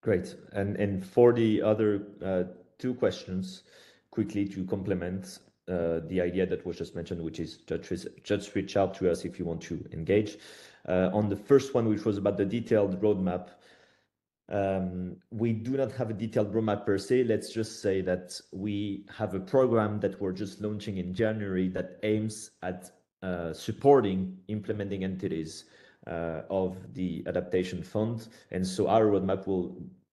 Great. And for the other two questions, quickly to complement the idea that was just mentioned, which is just reach out to us if you want to engage. On the first one, which was about the detailed roadmap, we do not have a detailed roadmap per se. Let's just say that we have a program that we're just launching in January that aims at supporting implementing entities of the adaptation fund. And so our roadmap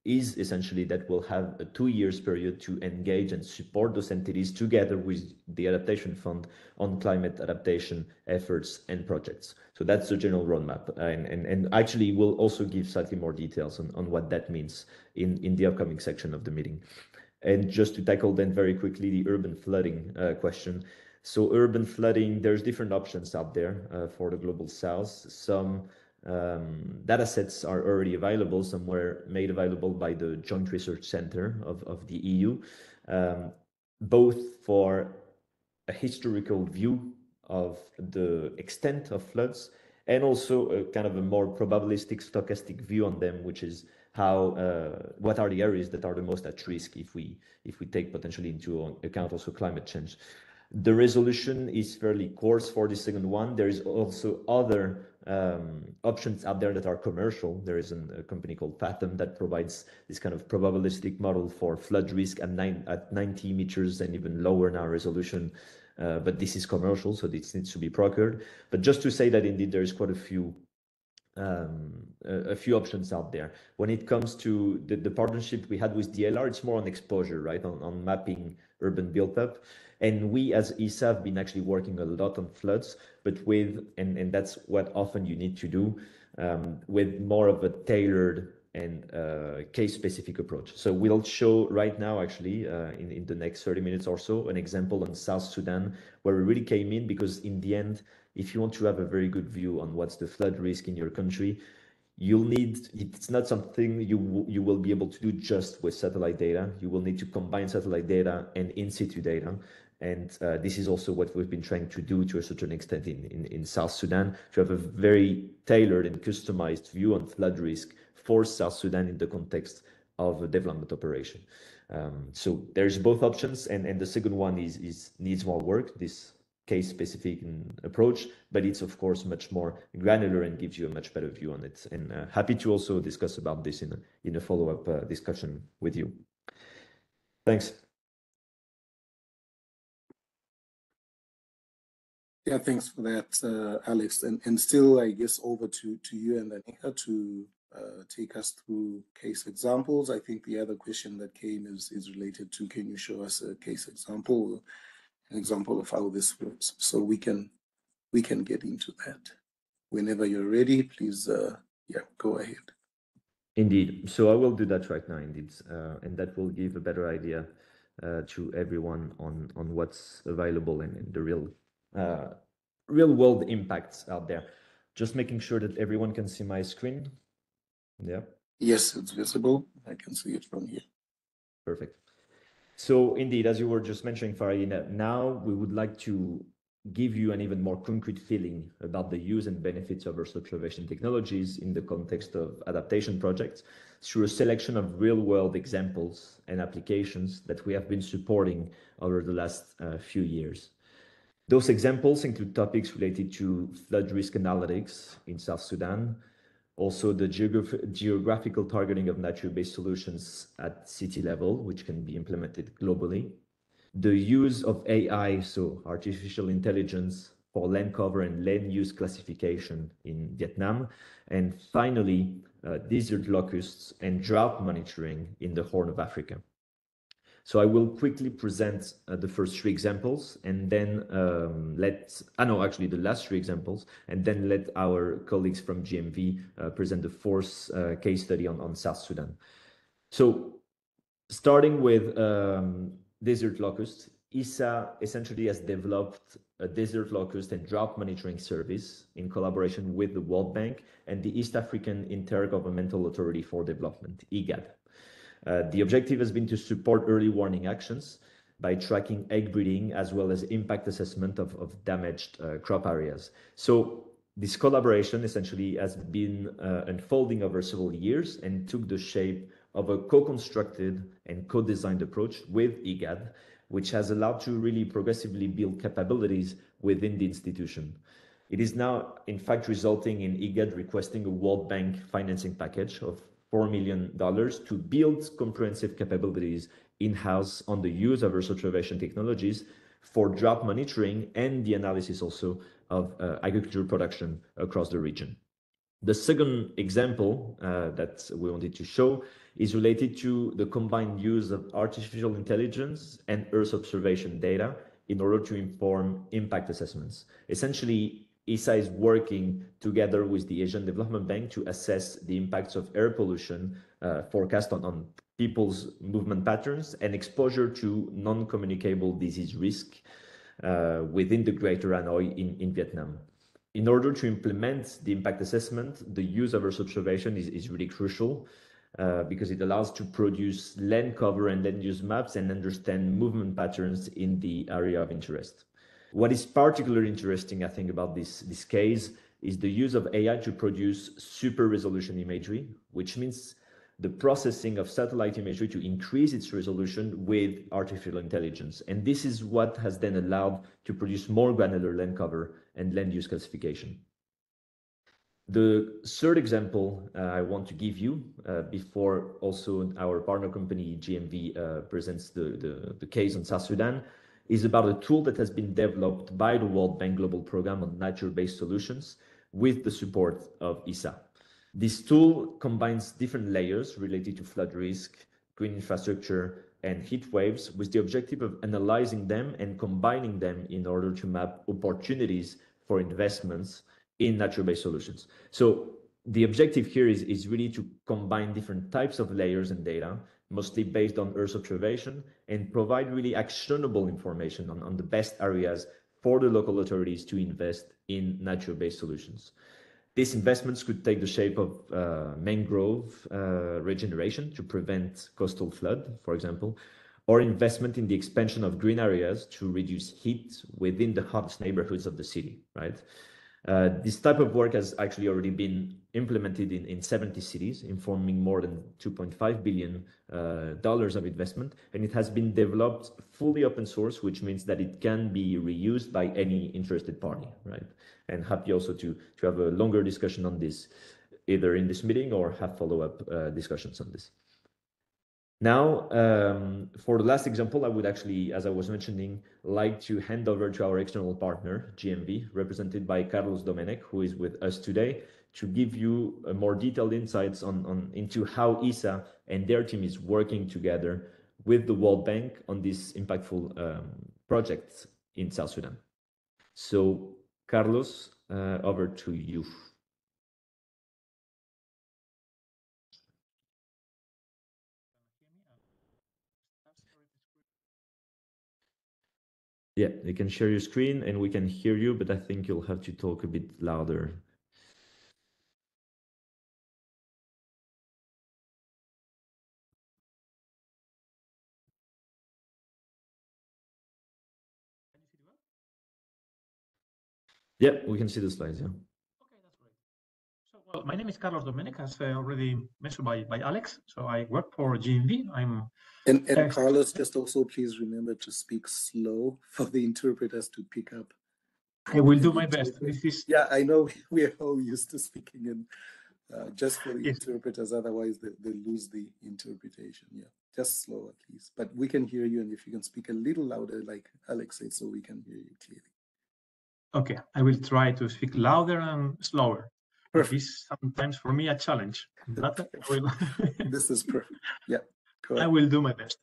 is essentially that we'll have a 2 years period to engage and support those entities together with the adaptation fund on climate adaptation efforts and projects. So that's the general roadmap. And actually we'll also give slightly more details on what that means in the upcoming section of the meeting. And just to tackle then very quickly the urban flooding question. So urban flooding, there's different options out there for the Global South. Some data sets are already available. Some were made available by the Joint Research Center of the EU, both for a historical view of the extent of floods and also a kind of a more probabilistic stochastic view on them, which is how what are the areas that are the most at risk if we take potentially into account also climate change. The resolution is fairly coarse for the second one. There is also other options out there that are commercial. There is a company called Fathom that provides this kind of probabilistic model for flood risk at 90 meters and even lower now resolution. But this is commercial, so this needs to be procured. But just to say that indeed there is quite a few options out there. When it comes to the partnership we had with DLR, it's more on exposure, right? On mapping urban built-up. And we as ESA have been actually working a lot on floods, but with, and that's what often you need to do, with more of a tailored and case-specific approach. So we'll show right now, actually, in the next 30 minutes or so, an example on South Sudan, where we really came in because in the end, if you want to have a very good view on what's the flood risk in your country, you'll need, it's not something you will be able to do just with satellite data. You will need to combine satellite data and in-situ data. And this is also what we've been trying to do to a certain extent in South Sudan, to have a very tailored and customized view on flood risk for South Sudan in the context of a development operation. So there's both options, and the second one needs more work, this case-specific approach, but it's of course much more granular and gives you a much better view on it. And happy to also discuss about this in a follow-up discussion with you. Thanks. Yeah, thanks for that, Alex. And still, I guess, over to you and Anika to take us through case examples. I think the other question that came is related to, can you show us a case example, an example of how this works? So we can get into that. Whenever you're ready, please, yeah, go ahead. Indeed. So I will do that right now, indeed. And that will give a better idea to everyone on what's available and the real world impacts out there. Just making sure that everyone can see my screen. Yeah. Yes, it's visible. I can see it from here. Perfect. So indeed, as you were just mentioning, Farina, now we would like to give you an even more concrete feeling about the use and benefits of Earth observation technologies in the context of adaptation projects through a selection of real-world examples and applications that we have been supporting over the last few years. Those examples include topics related to flood risk analytics in South Sudan, also the geographical targeting of nature-based solutions at city level, which can be implemented globally, the use of AI, so artificial intelligence, for land cover and land use classification in Vietnam, and finally, desert locusts and drought monitoring in the Horn of Africa. So I will quickly present the first three examples and then the last three examples, and then let our colleagues from GMV present the fourth case study on South Sudan. So starting with desert locust, ESA essentially has developed a desert locust and drought monitoring service in collaboration with the World Bank and the East African Intergovernmental Authority for Development, IGAD. The objective has been to support early warning actions by tracking egg breeding as well as impact assessment of damaged crop areas. So this collaboration essentially has been unfolding over several years and took the shape of a co-constructed and co-designed approach with IGAD, which has allowed to really progressively build capabilities within the institution. It is now, in fact, resulting in IGAD requesting a World Bank financing package of $4 million to build comprehensive capabilities in-house on the use of Earth observation technologies for drought monitoring and the analysis also of agricultural production across the region. The second example that we wanted to show is related to the combined use of artificial intelligence and Earth observation data in order to inform impact assessments. Essentially, ESA is working together with the Asian Development Bank to assess the impacts of air pollution forecast on people's movement patterns and exposure to non-communicable disease risk within the Greater Hanoi in Vietnam. In order to implement the impact assessment, the use of Earth observation is really crucial because it allows to produce land cover and land use maps and understand movement patterns in the area of interest. What is particularly interesting, I think, about this case is the use of AI to produce super resolution imagery, which means the processing of satellite imagery to increase its resolution with artificial intelligence. And this is what has then allowed to produce more granular land cover and land use classification. The third example I want to give you before also our partner company GMV presents the case on South Sudan is about a tool that has been developed by the World Bank Global Program on Nature-Based Solutions with the support of ESA. This tool combines different layers related to flood risk, green infrastructure, and heat waves with the objective of analyzing them and combining them in order to map opportunities for investments in nature-based solutions. So the objective here is really to combine different types of layers and data, mostly based on Earth observation, and provide really actionable information on the best areas for the local authorities to invest in nature-based solutions. These investments could take the shape of mangrove regeneration to prevent coastal flood, for example, or investment in the expansion of green areas to reduce heat within the hottest neighborhoods of the city, right? This type of work has actually already been implemented in 70 cities, informing more than $2.5 billion of investment, and it has been developed fully open source, which means that it can be reused by any interested party, right? And happy also to have a longer discussion on this, either in this meeting or have follow-up discussions on this. Now, for the last example, I would actually, as I was mentioning, like to hand over to our external partner, GMV, represented by Carlos Domenech, who is with us today, to give you more detailed insights into how ESA and their team is working together with the World Bank on this impactful project in South Sudan. So, Carlos, over to you. Yeah, you can share your screen and we can hear you, but I think you'll have to talk a bit louder. Yeah, we can see the slides, yeah. Okay, that's great. So, well, my name is Carlos Domenech, as already mentioned by Alex. So I work for GMV. And Carlos, just also please remember to speak slow for the interpreters to pick up. I will do my best. This is I know we are all used to speaking in just for the yes. interpreters, otherwise they lose the interpretation. Yeah, just slower, please. But we can hear you, and if you can speak a little louder, like Alex said, so we can hear you clearly. Okay, I will try to speak louder and slower. Perfect. This is sometimes for me a challenge, but I will. This is perfect. Yeah, go ahead. I will do my best.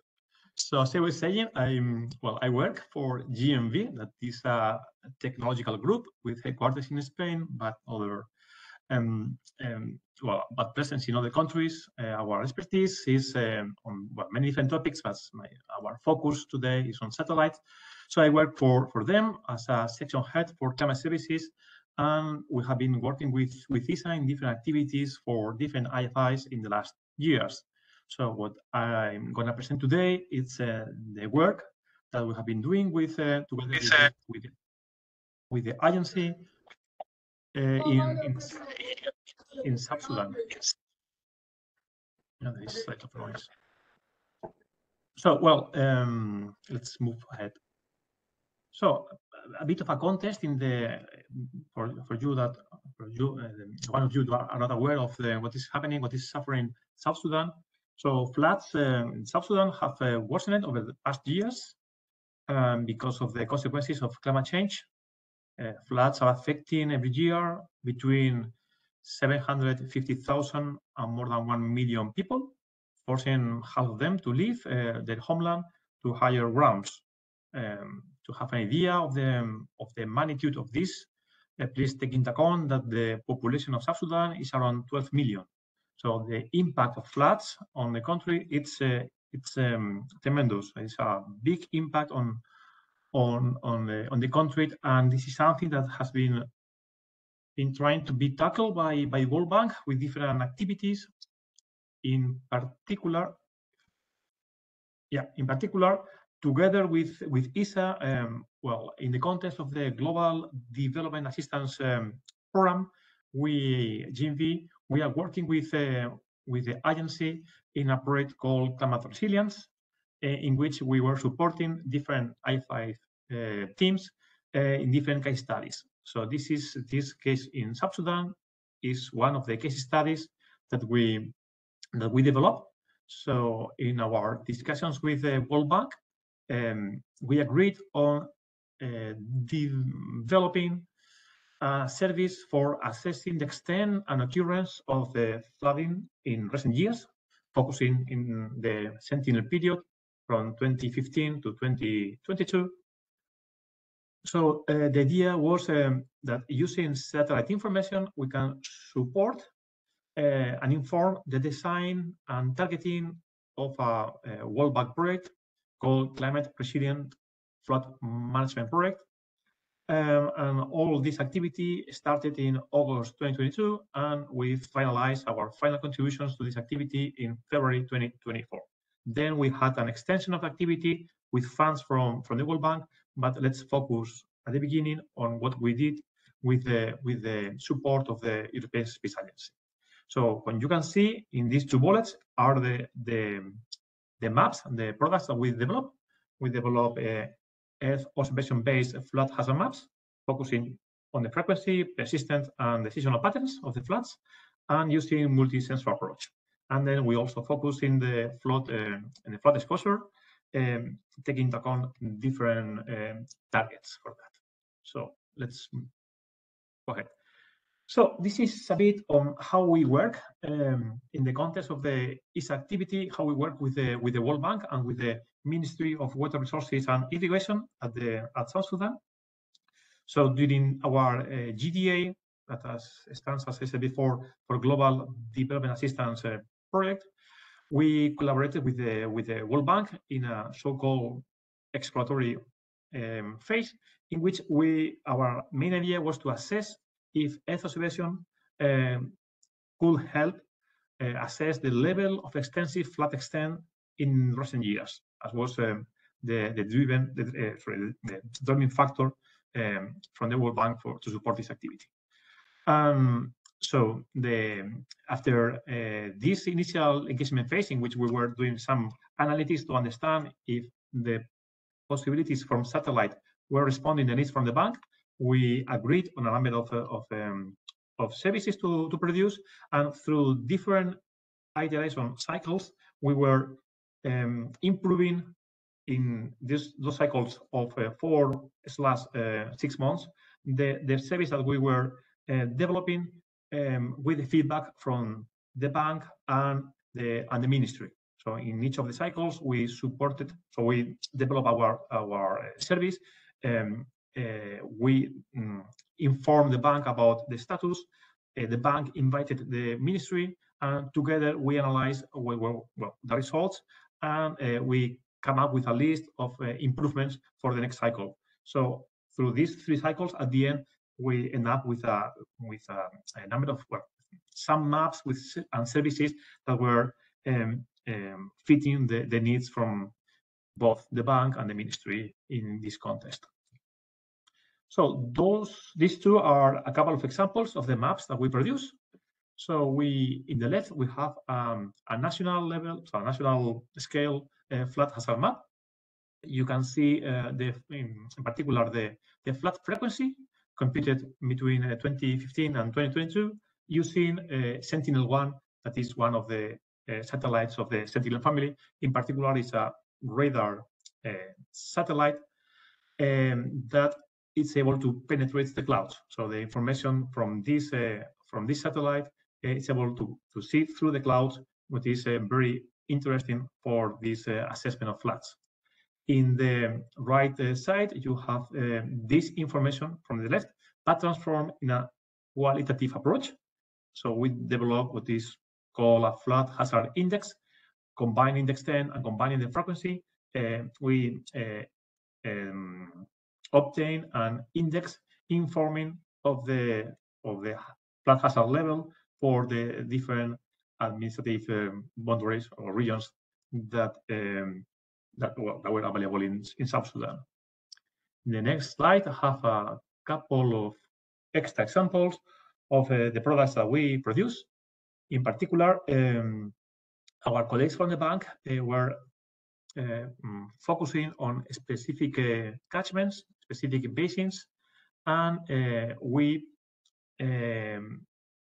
So as I was saying, I work for GMV, that is a technological group with headquarters in Spain, but other but presence in other countries. Our expertise is on many different topics, but our focus today is on satellites. So I work for them as a section head for climate services, and we have been working with ESA in different activities for different IFIs in the last years. So what I'm going to present today is the work that we have been doing with together with the agency in South Sudan. Yeah, there is slight of noise. So, well, let's move ahead. So, a bit of a context in the for you one of you that are not aware of what is happening, what is suffering South Sudan. So, floods in South Sudan have worsened over the past years because of the consequences of climate change. Floods are affecting every year between 750,000 and more than 1 million people, forcing half of them to leave their homeland to higher grounds. To have an idea of the magnitude of this, please take into account that the population of South Sudan is around 12 million. So the impact of floods on the country, it's tremendous. It's a big impact on the country, and this is something that has been trying to be tackled by World Bank with different activities. In particular, together with ISA, well, in the context of the Global Development Assistance Program, GMV, we are working with the agency in a project called Climate Resilience, in which we were supporting different I5 teams in different case studies. So this case in South Sudan is one of the case studies that we developed. So in our discussions with the World Bank, we agreed on developing a service for assessing the extent and occurrence of the flooding in recent years, focusing in the Sentinel period from 2015 to 2022. So the idea was that using satellite information, we can support and inform the design and targeting of a World Bank project called Climate Resilient Flood Management Project. And all this activity started in August 2022, and we finalized our final contributions to this activity in February 2024. Then we had an extension of activity with funds from the World Bank, but let's focus at the beginning on what we did with the support of the European Space Agency. So when you can see in these two bullets are the maps and the products that we develop. We develop Earth observation-based flood hazard maps, focusing on the frequency, persistent, and the seasonal patterns of the floods, and using multi-sensor approach. And then we also focus in the flood exposure, taking into account different targets for that. So let's go ahead. So this is a bit on how we work in the context of the ISA activity, how we work with the World Bank and with the Ministry of Water Resources and Irrigation at South Sudan. So during our GDA, that stands, as I said before, for Global Development Assistance Project, we collaborated with the World Bank in a so-called exploratory phase, in which our main idea was to assess if Earth observation could help assess the level of extensive flood extent in recent years, as was the driving factor from the World Bank to support this activity. So after this initial engagement phase, in which we were doing some analytics to understand if the possibilities from satellite were responding to the needs from the bank, we agreed on a number of services to produce, and through different iteration cycles, we were improving in those cycles of 4/6 months the service that we were developing with the feedback from the bank and the ministry. So in each of the cycles, we supported. So we developed our service. We informed the bank about the status. The bank invited the ministry, and together we analyzed the results, and we come up with a list of improvements for the next cycle. So through these 3 cycles, at the end, we end up with a number of some maps and services that were fitting the needs from both the bank and the ministry in this context. So these 2 are a couple of examples of the maps that we produce. So we, in the left, we have a national level, so a national scale flood hazard map. You can see in particular the flood frequency computed between 2015 and 2022 using Sentinel-1, that is one of the satellites of the Sentinel family. In particular, is a radar satellite that is able to penetrate the clouds. So the information from this satellite is able to see through the clouds, which is very interesting for this assessment of floods. In the right side, you have this information from the left, but transformed in a qualitative approach. So we develop what is called a flood hazard index, combine index 10 and combining the frequency. We obtain an index informing of the flood hazard level for the different administrative boundaries or regions that were available in South Sudan. In the next slide, I have a couple of extra examples of the products that we produce. In particular, our colleagues from the bank were focusing on specific catchments, specific basins, and we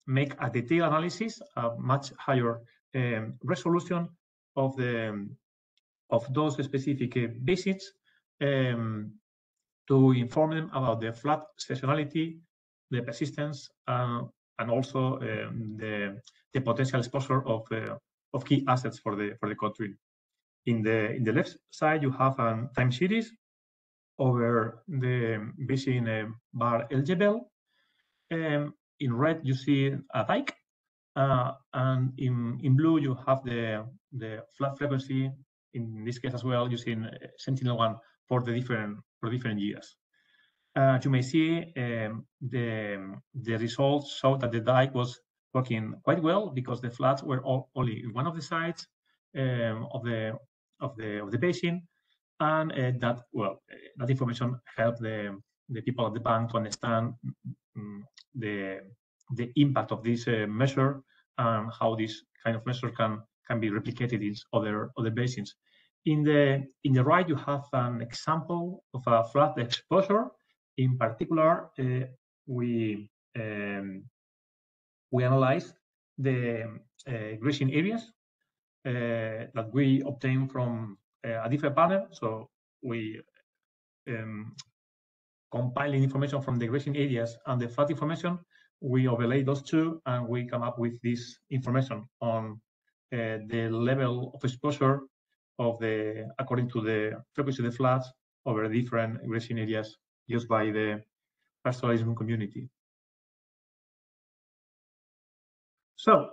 make a detailed analysis, a much higher resolution of those specific basins to inform them about the flood seasonality, the persistence, and also the potential exposure of key assets for the country. In the left side, you have a time series over the basin Bahr el Jebel. In red, you see a dike, and in blue, you have the flood frequency. In this case as well, using Sentinel-1 for different years. You may see the results show that the dike was working quite well because the floods were only in one of the sides of the basin, and that information helped the people at the bank to understand the impact of this measure and how this kind of measure can be replicated in other basins. In the right, you have an example of a flood exposure. In particular, we analyze the grazing areas that we obtain from a different panel. So we compiling information from the grazing areas and the flood information. We overlay those two, and we come up with this information on the level of exposure of according to the frequency of the floods over different grazing areas used by the pastoralism community. So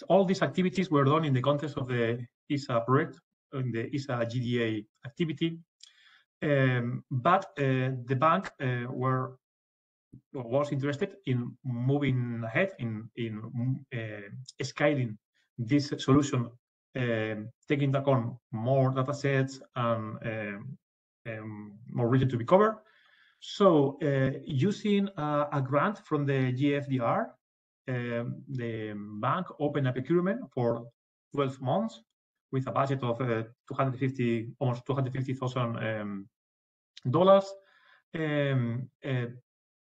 all these activities were done in the context of the ISA project, in the ISA GDA activity, but the bank was interested in moving ahead in scaling this solution, taking into account more data sets and more region to be covered. So using a grant from the GFDR, the bank opened a procurement for 12 months with a budget of almost $250,000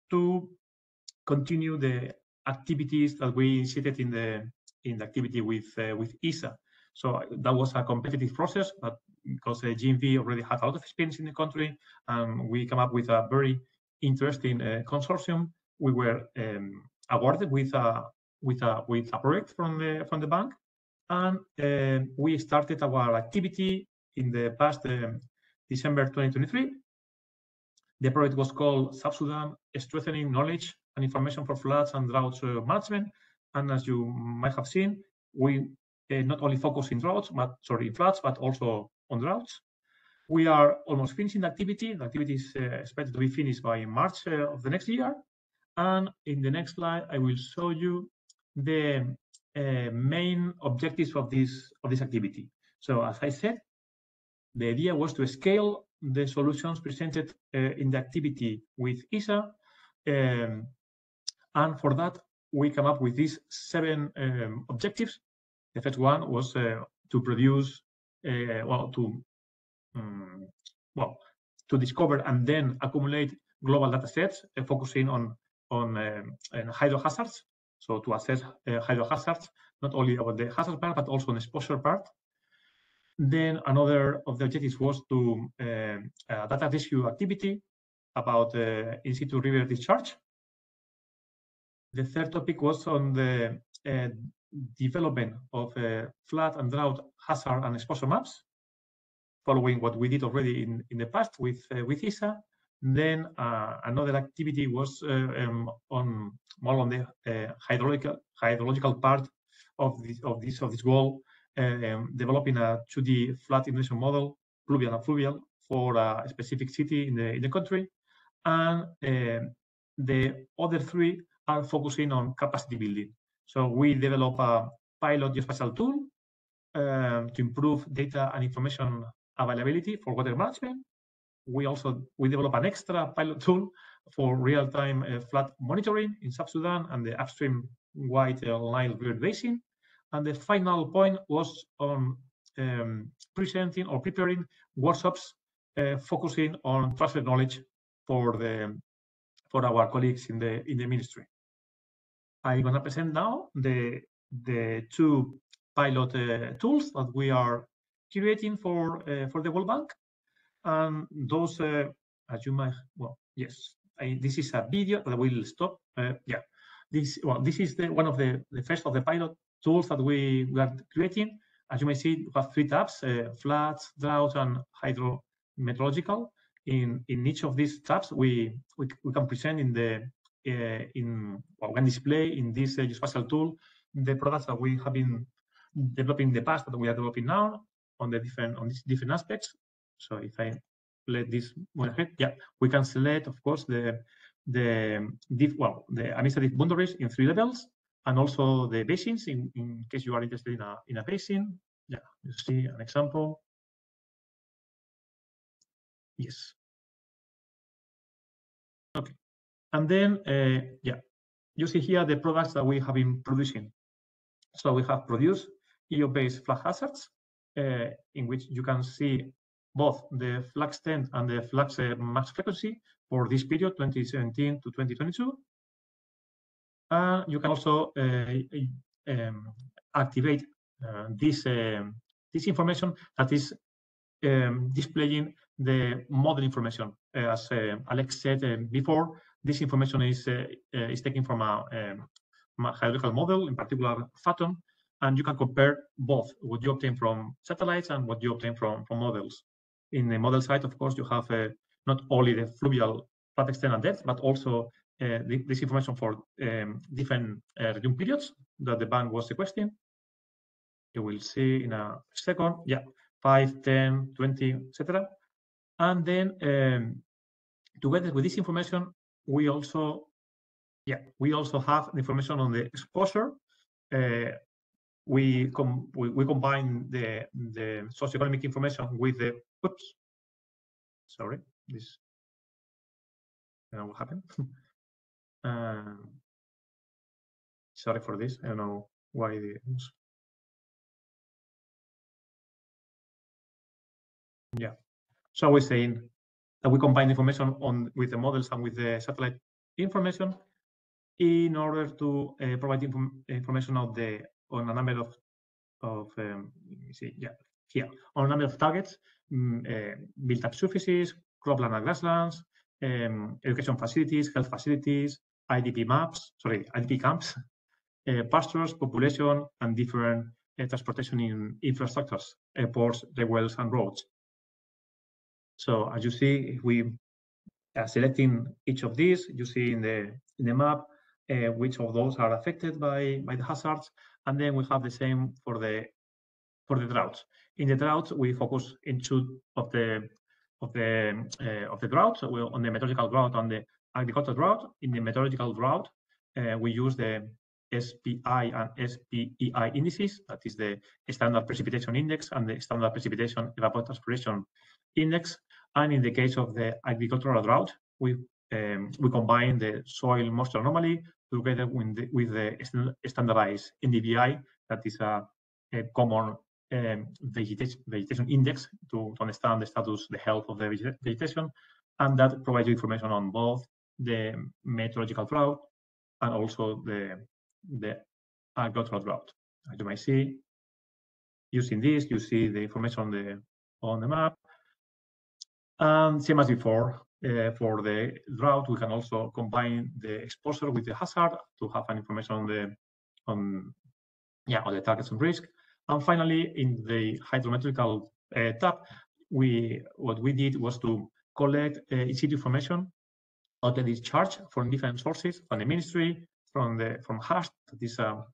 to continue the activities that we initiated in the activity with ISA. So that was a competitive process, but because GMV already had a lot of experience in the country, and we came up with a very interesting consortium, we were awarded with a project from the bank, and we started our activity in the past December 2023. The project was called South Sudan Strengthening Knowledge and Information for Floods and Drought Management, and as you might have seen, we not only focus in floods, but also on droughts. We are almost finishing the activity. The activity is expected to be finished by March of the next year. And in the next slide, I will show you the main objectives of this activity. So as I said, the idea was to scale the solutions presented in the activity with ISA. And for that, we come up with these 7 objectives. The first one was to produce, to discover and then accumulate global data sets, focusing on hydrohazards. So to assess hydrohazards, not only about the hazard part, but also on the exposure part. Then another of the objectives was to data rescue activity about in situ river discharge. The third topic was on the development of flood and drought hazard and exposure maps, following what we did already in the past with ESA. Then another activity was more on the hydrological part of this goal, developing a 2D flood inundation model, pluvial and fluvial, for a specific city in the country. And the other 3 are focusing on capacity building. So we develop a pilot geospatial tool to improve data and information availability for water management. We develop an extra pilot tool for real-time flood monitoring in South Sudan and the upstream White Nile River Basin. And the final point was on presenting or preparing workshops focusing on transfer knowledge for our colleagues in the ministry. I'm going to present now the 2 pilot tools that we are creating for the World Bank. And those, as you might, yes, this is a video that will stop. This is one of the first of the pilot tools that we are creating. As you may see, we have 3 tabs: floods, drought, and hydrometeorological. In each of these tabs, we can present we can display in this geospatial tool the products that we have been developing in the past, that we are developing now on these different aspects. So if I let this move ahead, we can select, of course, the administrative boundaries in 3 levels, and also the basins in case you are interested in a basin. You see an example. Yes. Okay. And then you see here the products that we have been producing. So we have produced EU-based flag hazards, in which you can see both the flag extent and the flag max frequency for this period, 2017 to 2022. You can also activate this information that is displaying the model information. As Alex said before, this information is taken from a hydrological model, in particular Phathon, and you can compare both what you obtain from satellites and what you obtain from models. In the model side, of course, you have not only the fluvial flood extent and depth, but also this information for different regime periods that the bank was requesting. You will see in a second. 5, 10, 20, etc. And then together with this information, we also have the information on the exposure. We combine the socioeconomic information with the sorry, this, I don't know what happened. Sorry for this. I don't know why this. So I was saying that we combine information with the models and with the satellite information in order to provide information on a number of on a number of targets, built-up surfaces, cropland and grasslands, education facilities, health facilities, IDP camps, pastures, population, and different transportation in infrastructures, airports, railways, and roads. So as you see, if we are selecting each of these, you see in the map which of those are affected by the hazards, and then we have the same for the droughts. In the droughts, we focus in 2 of the droughts. We're on the meteorological drought and the agricultural drought. In the meteorological drought, we use the SPI and SPEI indices. That is the standard precipitation index and the standard precipitation evapotranspiration index. And in the case of the agricultural drought, we combine the soil moisture anomaly together with the standardized NDVI, that is a common vegetation index to understand the status, the health of the vegetation, and that provides you information on both the meteorological drought and also the agricultural drought. As you might see, using this, you see the information on the map. And same as before, for the drought, we can also combine the exposure with the hazard to have an information on the targets and risk. And finally, in the hydrometrical tab, what we did was to collect in situ information of the discharge from different sources, from the ministry, from HAST, that is a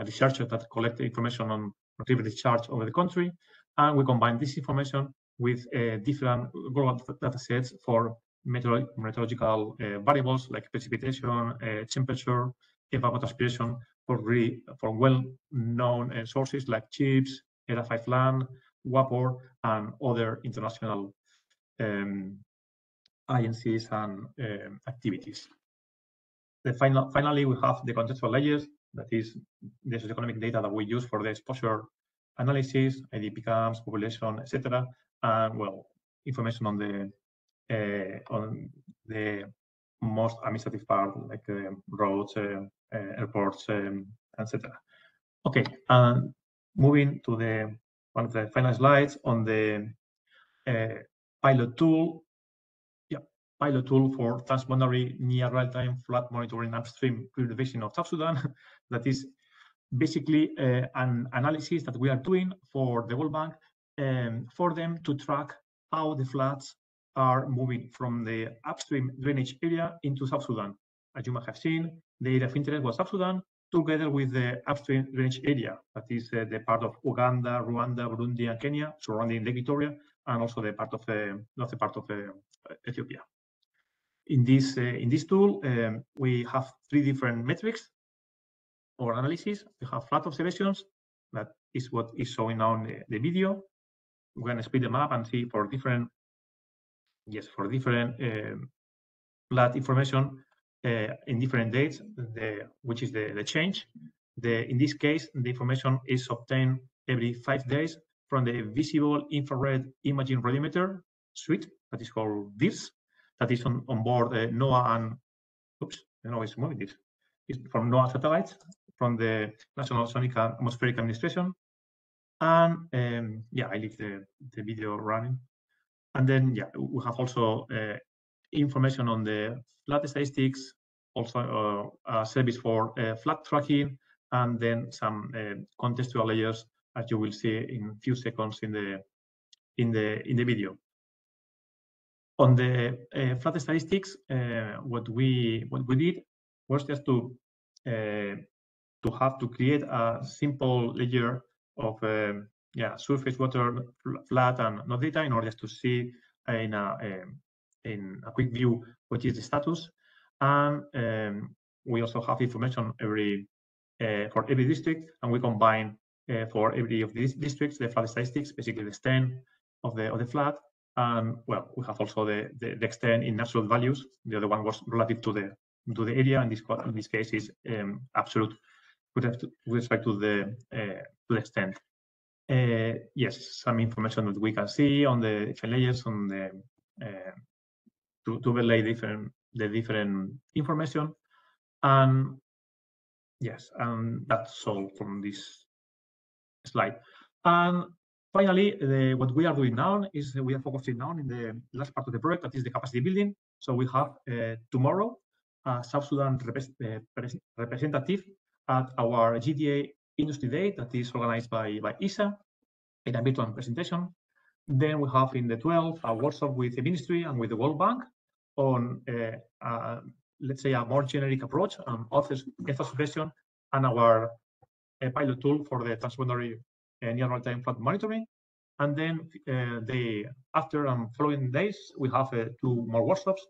researcher that collects information on river discharge over the country, and we combine this information with different global data sets for meteorological variables like precipitation, temperature, evapotranspiration for well-known sources like CHIPS, ERA5 land, WAPOR, and other international agencies and activities. Finally, we have the contextual layers, that is the socioeconomic data that we use for the exposure analysis, IDP camps, population, etc. And well, information on the most administrative part, like roads, airports, etc. Okay, and moving to one of the final slides on the pilot tool. Pilot tool for transboundary near real-time flood monitoring upstream river basin of South Sudan. That is basically an analysis that we are doing for the World Bank for them to track how the floods are moving from the upstream drainage area into South Sudan. As you might have seen, the area of interest was South Sudan, together with the upstream drainage area, that is the part of Uganda, Rwanda, Burundi, and Kenya, surrounding Lake Victoria, and also the part of northern part of Ethiopia. In this tool, we have 3 different metrics or analysis. We have flood observations, that is what is showing on the video. We're going to speed them up and see for different flood information in different dates, which is the change. In this case, the information is obtained every 5 days from the visible infrared imaging radiometer suite that is called VIRS, that is on board NOAA and, oops, I don't know it's moving this. It's from NOAA satellites, from the National Oceanic and Atmospheric Administration. And I leave the video running. And then, we have also information on the flood statistics, also a service for flood tracking, and then some contextual layers, as you will see in a few seconds in the video. On the flood statistics, what we did was just to have to create a simple layer of surface water, flood, and node data in order to see in a quick view what is the status. And we also have information for every district, and we combine for every of these districts the flood statistics, basically the extent of the flood. And well, we have also the extent in absolute values. The other one was relative to the area. In this case is absolute with respect to the extent. Yes, some information that we can see on the different layers on the to overlay the different information. And yes, and that's all from this slide. And finally, what we are doing now is we are focusing now in the last part of the project, that is the capacity building. So we have tomorrow a South Sudan representative at our GDA Industry Day that is organized by ISA in a virtual presentation. Then we have in the 12th a workshop with the ministry and with the World Bank on, let's say, a more generic approach on Earth observation and our pilot tool for the transboundary near real-time flood monitoring. And then after and following days, we have 2 more workshops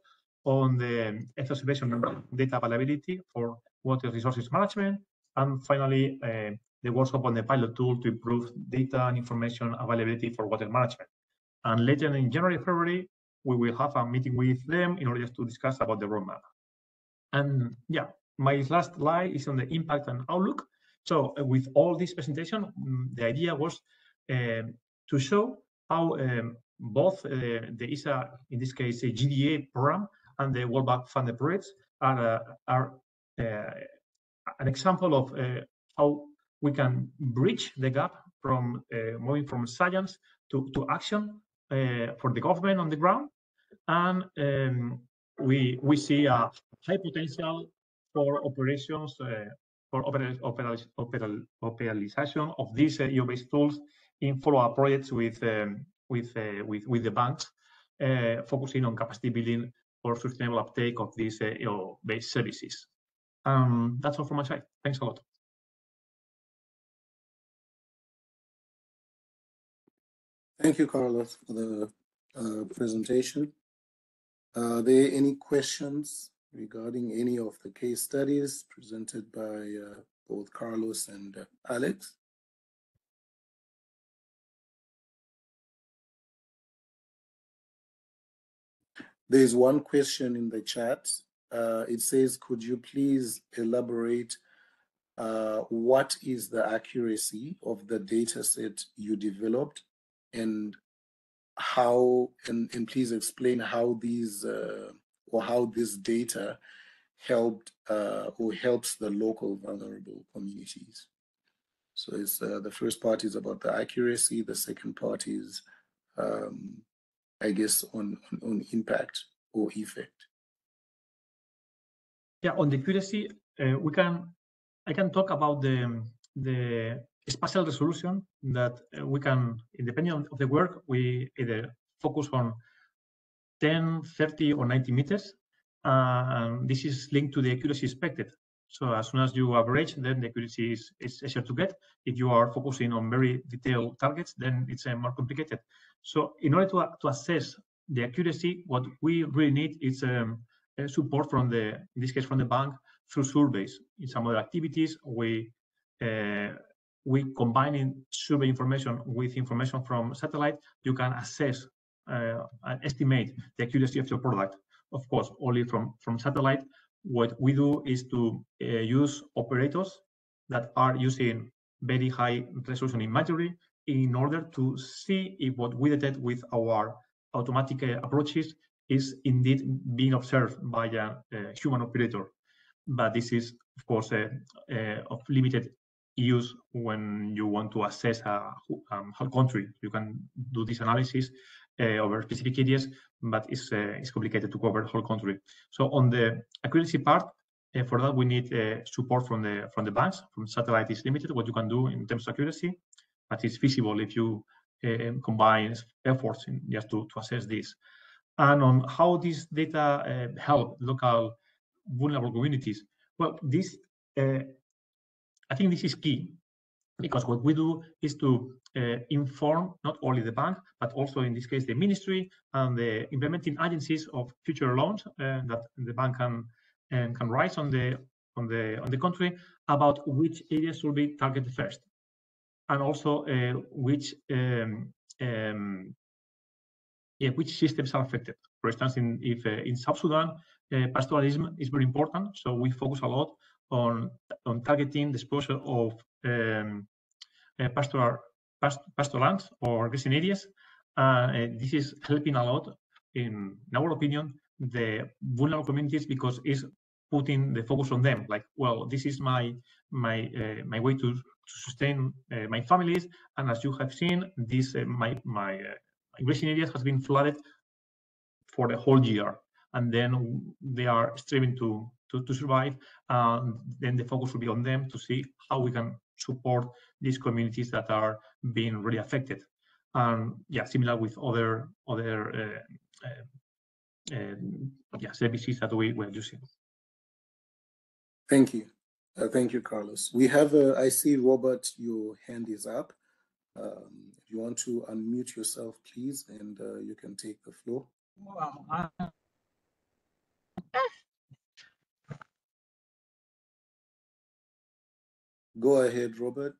on the Earth observation data availability for water resources management. And finally, the workshop on the pilot tool to improve data and information availability for water management. And later in January, February, we will have a meeting with them in order to discuss about the roadmap. And yeah, my last slide is on the impact and outlook. So with all this presentation, the idea was to show how both the ISA, in this case, the GDA program and the World Bank funded projects are an example of how we can bridge the gap from moving from science to action for the government on the ground. And we see a high potential for operations, for operationalization of these EU-based tools in follow-up projects with the banks, focusing on capacity building for sustainable uptake of these EU-based services. That's all from my side. Thanks a lot. Thank you, Carlos, for the presentation. Are there any questions regarding any of the case studies presented by both Carlos and Alex? There's one question in the chat. It says, could you please elaborate what is the accuracy of the data set you developed, and how, and please explain how these or how this data helped or helps the local vulnerable communities. So it's the first part is about the accuracy. The second part is, I guess, on impact or effect. Yeah, on the accuracy, I can talk about the spatial resolution that we can, independent of the work, we either focus on 10, 30, or 90 meters. And this is linked to the accuracy expected. So as soon as you average, then the accuracy is easier to get. If you are focusing on very detailed targets, then it's more complicated. So in order to assess the accuracy, what we really need is support from the, in this case, from the bank through surveys. In some other activities, we combining survey information with information from satellite, you can assess and estimate the accuracy of your product. Of course, only from satellite. What we do is to use operators that are using very high resolution imagery in order to see if what we detect with our automatic approaches is indeed being observed by a human operator. But this is, of course, of limited use when you want to assess a whole country. You can do this analysis over specific areas, but it's complicated to cover the whole country. So on the accuracy part, for that we need support from the banks. From satellite is limited what you can do in terms of accuracy, but it's feasible if you combine efforts just to assess this. And on how this data help local vulnerable communities. Well, this I think this is key, because what we do is to inform not only the bank, but also in this case the ministry and the implementing agencies of future loans that the bank can rise on the country about which areas will be targeted first, and also which systems are affected. For instance, if in South Sudan, pastoralism is very important, so we focus a lot on targeting the exposure of pasture lands or grazing areas. This is helping a lot, in our opinion, the vulnerable communities, because it's putting the focus on them. Like, well, this is my way to sustain my families, and as you have seen, this my grazing areas has been flooded for the whole year, and then they are striving to survive. Then the focus will be on them to see how we can support these communities that are being really affected. Yeah, similar with other services that we're using. Thank you. Thank you, Carlos. We have, I see, Robert, your hand is up. If you want to unmute yourself, please, and you can take the floor. Wow. Go ahead, Robert.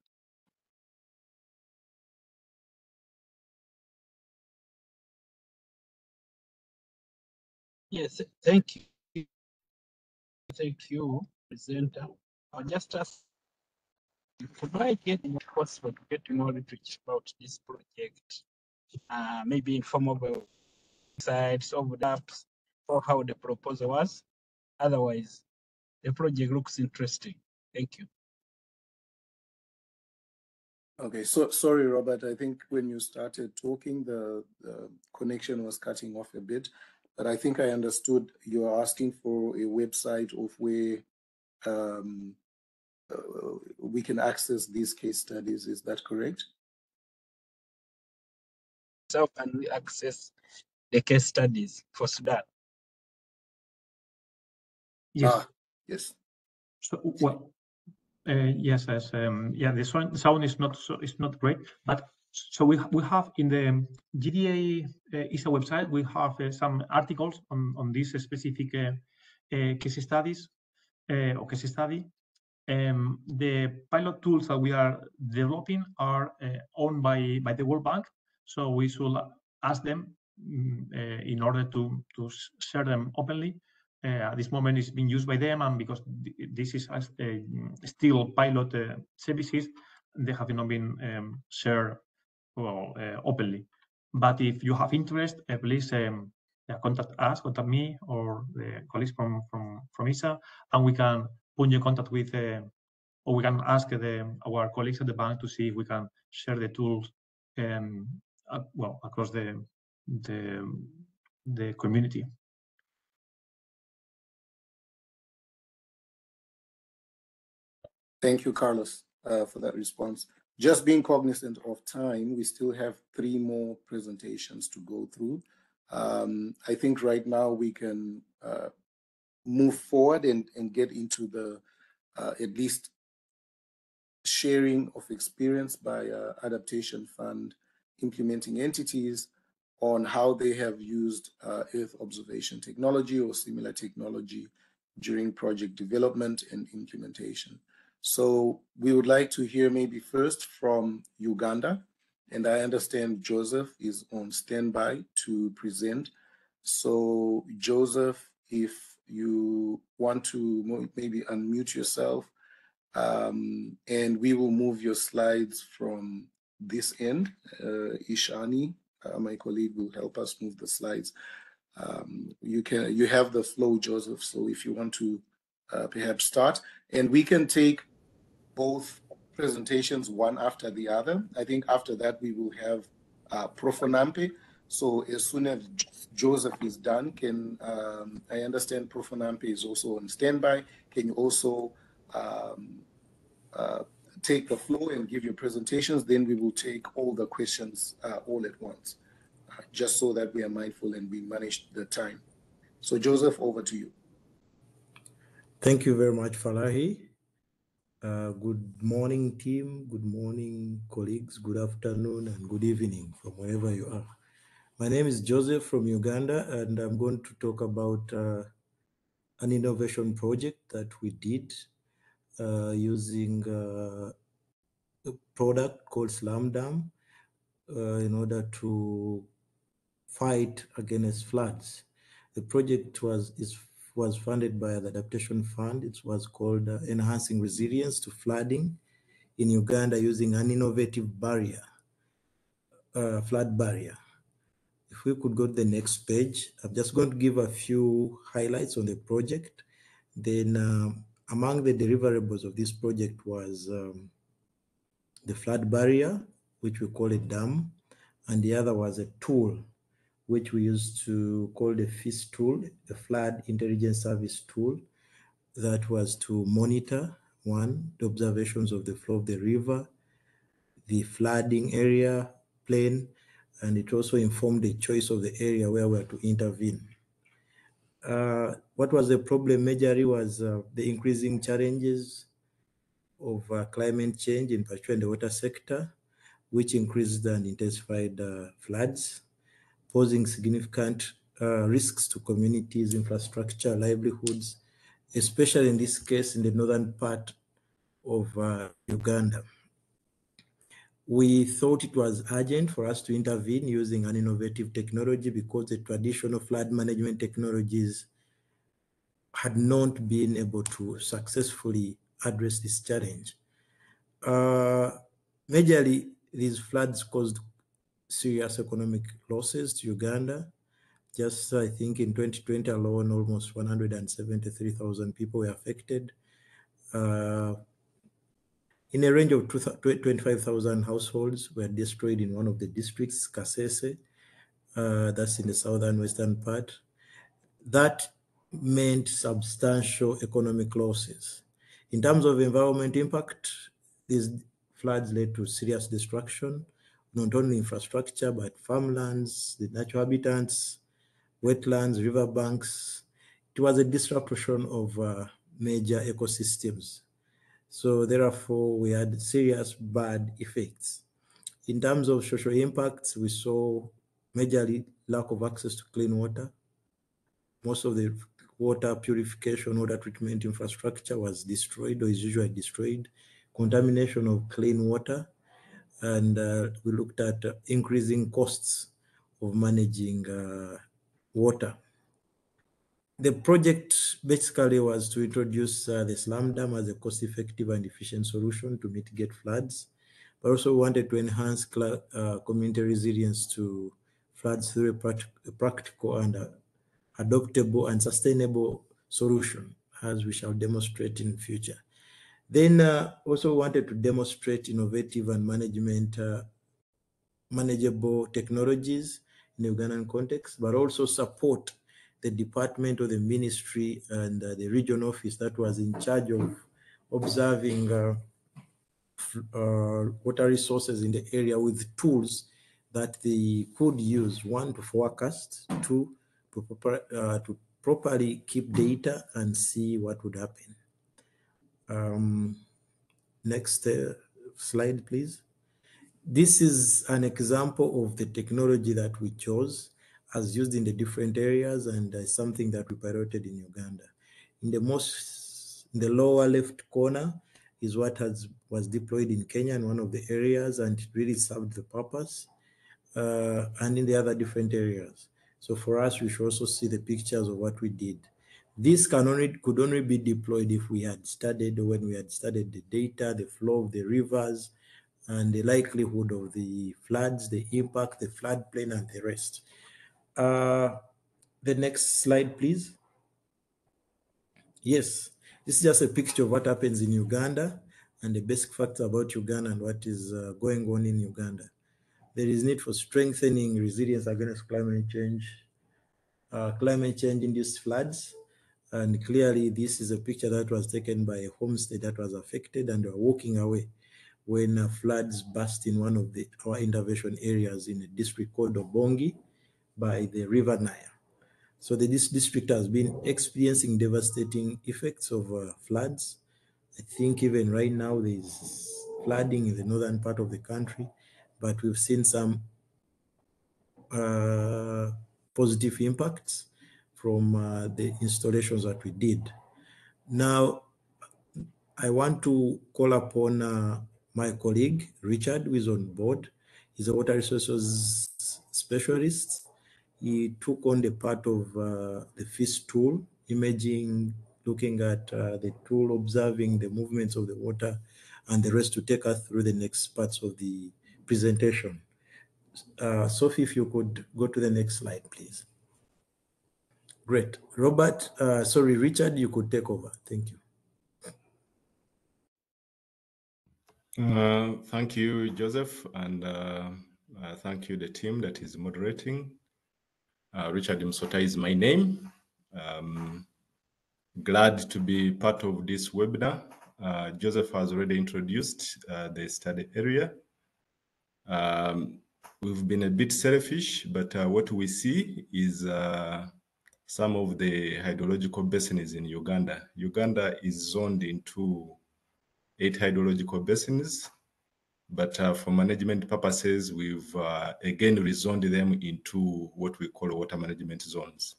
Yes, thank you. Thank you, presenter. I'll just ask, could I get more possible to get more literature about this project? Maybe in form of websites, of the apps, or how the proposal was. Otherwise, the project looks interesting. Thank you. Okay, so sorry, Robert. I think when you started talking, the connection was cutting off a bit, but I think I understood you are asking for a website of where we can access these case studies. Is that correct? So can we access the case studies for Sudan? Yes. Yes. So, well, yes, yeah, the sound is not great, but so we have in the GDA ISA website, we have some articles on these specific case studies or case study. The pilot tools that we are developing are owned by the World Bank, so we should ask them in order to share them openly. At this moment, it's being used by them, and because this is still pilot services, they have not been shared well, openly. But if you have interest, please contact us, contact me, or the colleagues from ISA, and we can put you in contact with, or we can ask our colleagues at the bank to see if we can share the tools, well, across the community. Thank you, Carlos, for that response. Just being cognizant of time, we still have 3 more presentations to go through. I think right now we can move forward and get into the at least sharing of experience by Adaptation Fund implementing entities on how they have used Earth observation technology or similar technology during project development and implementation. So we would like to hear maybe first from Uganda, and I understand Joseph is on standby to present. So Joseph, if you want to maybe unmute yourself, and we will move your slides from this end. Ishani, my colleague, will help us move the slides. You have the flow, Joseph, so if you want to perhaps start, and we can take both presentations one after the other. I think after that we will have Profonampe. So as soon as Joseph is done, can I understand Profonampe is also on standby? Can you also take the floor and give your presentations? Then we will take all the questions all at once, just so that we are mindful and we manage the time. So Joseph, over to you. Thank you very much, Falahi. Good morning, team. Good morning, colleagues. Good afternoon and good evening from wherever you are. My name is Joseph from Uganda, and I'm going to talk about an innovation project that we did using a product called SlamDam in order to fight against floods. The project was funded by the Adaptation Fund. It was called Enhancing Resilience to Flooding in Uganda using an innovative barrier, flood barrier. If we could go to the next page, I'm just going to give a few highlights on the project. Then among the deliverables of this project was the flood barrier, which we call a dam, and the other was a tool, which we used to call the FIS tool, the Flood Intelligence Service tool, that was to monitor, one, the observations of the flow of the river, the flooding area, plane, and it also informed the choice of the area where we are to intervene. What was the problem majorly was the increasing challenges of climate change, in particular in the water sector, which increased and intensified floods, posing significant risks to communities, infrastructure, livelihoods, especially in this case in the northern part of Uganda. We thought it was urgent for us to intervene using an innovative technology because the traditional flood management technologies had not been able to successfully address this challenge. Majorly, these floods caused serious economic losses to Uganda. Just, I think, in 2020 alone, almost 173,000 people were affected. In a range of 25,000 households were destroyed in one of the districts, Kasese, that's in the southern western part. That meant substantial economic losses. In terms of environment impact, these floods led to serious destruction, not only infrastructure, but farmlands, the natural habitats, wetlands, riverbanks. It was a disruption of major ecosystems. So therefore, we had serious bad effects. In terms of social impacts, we saw majorly lack of access to clean water. Most of the water purification, water treatment infrastructure was destroyed or is usually destroyed. Contamination of clean water. And we looked at increasing costs of managing water. The project basically was to introduce the slum dam as a cost-effective and efficient solution to mitigate floods, but also wanted to enhance community resilience to floods through a practical and adoptable and sustainable solution, as we shall demonstrate in the future. Then also wanted to demonstrate innovative and manageable technologies in the Ugandan context, but also support the department or the ministry and the region office that was in charge of observing water resources in the area with tools that they could use, one, to forecast, two, to properly keep data and see what would happen. Next slide, please. This is an example of the technology that we chose as used in the different areas, and something that we piloted in Uganda. In the lower left corner is what was deployed in Kenya in one of the areas, and it really served the purpose, and in the other different areas. So for us, we should also see the pictures of what we did. This could only be deployed if we had studied, when we had studied the data, the flow of the rivers, and the likelihood of the floods, the impact, the floodplain, and the rest. The next slide, please. Yes, this is just a picture of what happens in Uganda and the basic facts about Uganda and what is going on in Uganda. There is need for strengthening resilience against climate change-induced floods. And clearly, this is a picture that was taken by a homestead that was affected, and they were walking away when floods burst in one of our intervention areas in a district called Obongi by the River Nile. So this district has been experiencing devastating effects of floods. I think even right now there's flooding in the northern part of the country, but we've seen some positive impacts from the installations that we did. Now, I want to call upon my colleague, Richard, who is on board. He's a water resources specialist. He took on the part of the FIST tool, imaging, looking at the tool, observing the movements of the water, and the rest to take us through the next parts of the presentation. Sophie, if you could go to the next slide, please. Great. Richard, you could take over. Thank you. Thank you, Joseph, and thank you, the team that is moderating. Richard Msota is my name. Glad to be part of this webinar. Joseph has already introduced the study area. We've been a bit selfish, but what we see is some of the hydrological basins in Uganda. Uganda is zoned into 8 hydrological basins, but for management purposes, we've again rezoned them into what we call water management zones.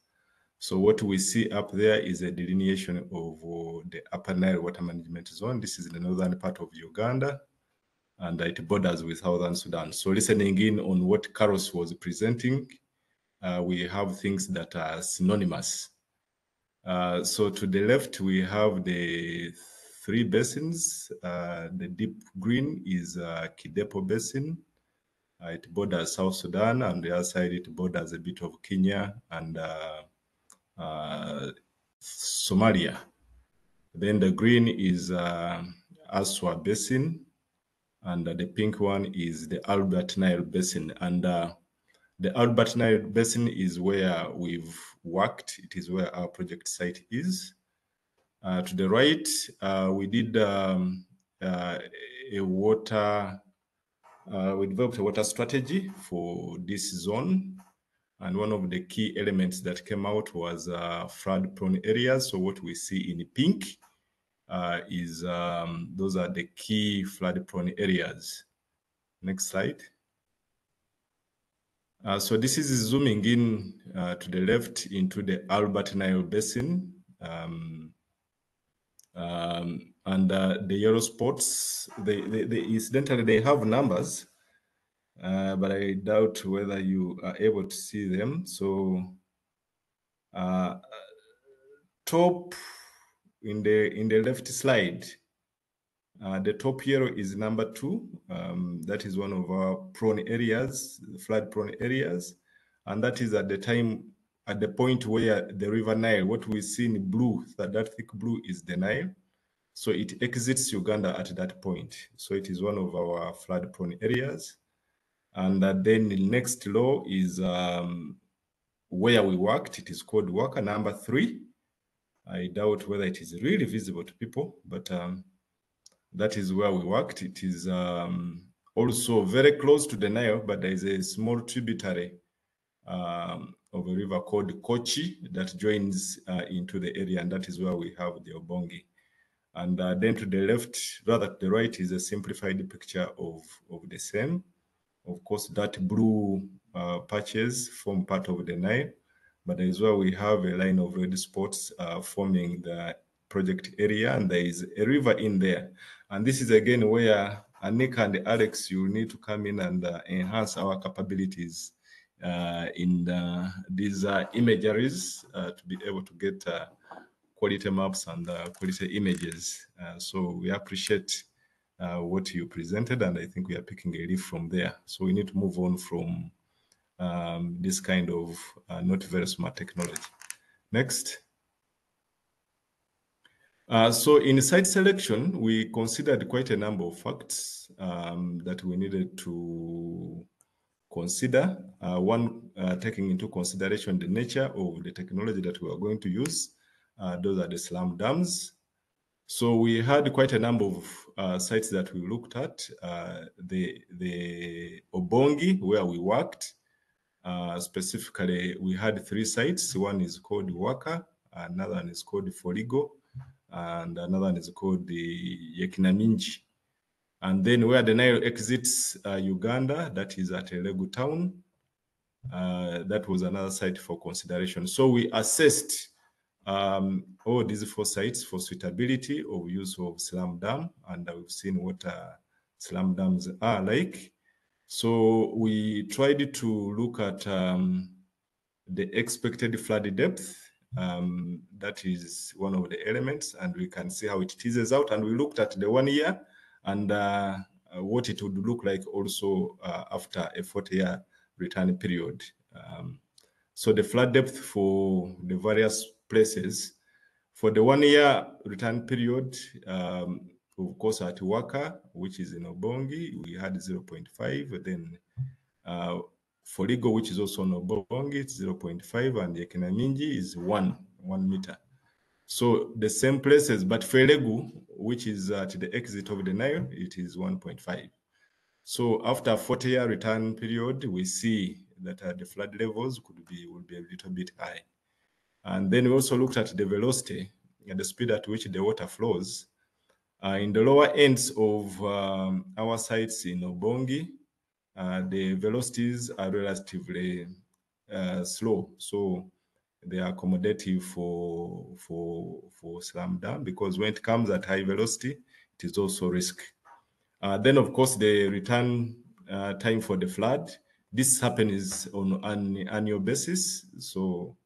So what we see up there is a delineation of the Upper Nile Water Management Zone. This is the northern part of Uganda, and it borders with Southern Sudan. So listening in on what Carlos was presenting, we have things that are synonymous. So to the left, we have the three basins. The deep green is Kidepo Basin. It borders South Sudan, and the other side it borders a bit of Kenya and Somalia. Then the green is Aswa Basin, and the pink one is the Albert Nile Basin. And the Albert Nile Basin is where we've worked. It is where our project site is. To the right, we did we developed a water strategy for this zone. And one of the key elements that came out was flood-prone areas. So what we see in pink is those are the key flood-prone areas. Next slide. So this is zooming in to the left into the Albert Nile Basin. And the yellow spots, incidentally, they have numbers, but I doubt whether you are able to see them. So top in the left slide, the top yellow is number 2. That is one of our prone areas, flood prone areas. And that is at the point where the River Nile, what we see in blue, that thick blue is the Nile. So it exits Uganda at that point. So it is one of our flood prone areas. And then the next low is where we worked. It is called worker number 3. I doubt whether it is really visible to people, but that is where we worked. It is also very close to the Nile, but there is a small tributary of a river called Kochi that joins into the area, and that is where we have the Obongi. And then to the left, rather to the right, is a simplified picture of the same. Of course, that blue patches form part of the Nile, but as well we have a line of red spots forming the project area, and there is a river in there. And this is again where Anika and Alex, you need to come in and enhance our capabilities in these imageries to be able to get quality maps and quality images. So we appreciate what you presented, and I think we are picking a leaf from there. So we need to move on from this kind of not very smart technology. Next. So in site selection, we considered quite a number of facts that we needed to consider. One, taking into consideration the nature of the technology that we are going to use. Those are the slam dams. So we had quite a number of sites that we looked at. The Obongi, where we worked, specifically, we had 3 sites. One is called Waka, another one is called Forigo, and another one is called the Yekinaminji. And then where the Nile exits Uganda, that is at Elegu town. That was another site for consideration. So we assessed all these 4 sites for suitability of use of slam dam, and we've seen what slam dams are like. So we tried to look at the expected flood depth. That is one of the elements, and we can see how it teases out. And we looked at the 1 year and what it would look like also after a 40-year return period. So the flood depth for the various places, for the 1 year return period, of course at Waka, which is in Obongi, we had 0.5. Then Forigo, which is also in Obongi, it's 0.5, and Yekinaminji is 1 meter. So the same places, but Elegu, which is at the exit of the Nile, it is 1.5. So after a 40-year return period, we see that the flood levels will be a little bit high. And then we also looked at the velocity and the speed at which the water flows. In the lower ends of our sites in Obongi, the velocities are relatively slow. So they are accommodative for slam dam, because when it comes at high velocity, it is also risk. Then, of course, the return time for the flood. This happens on an annual basis. So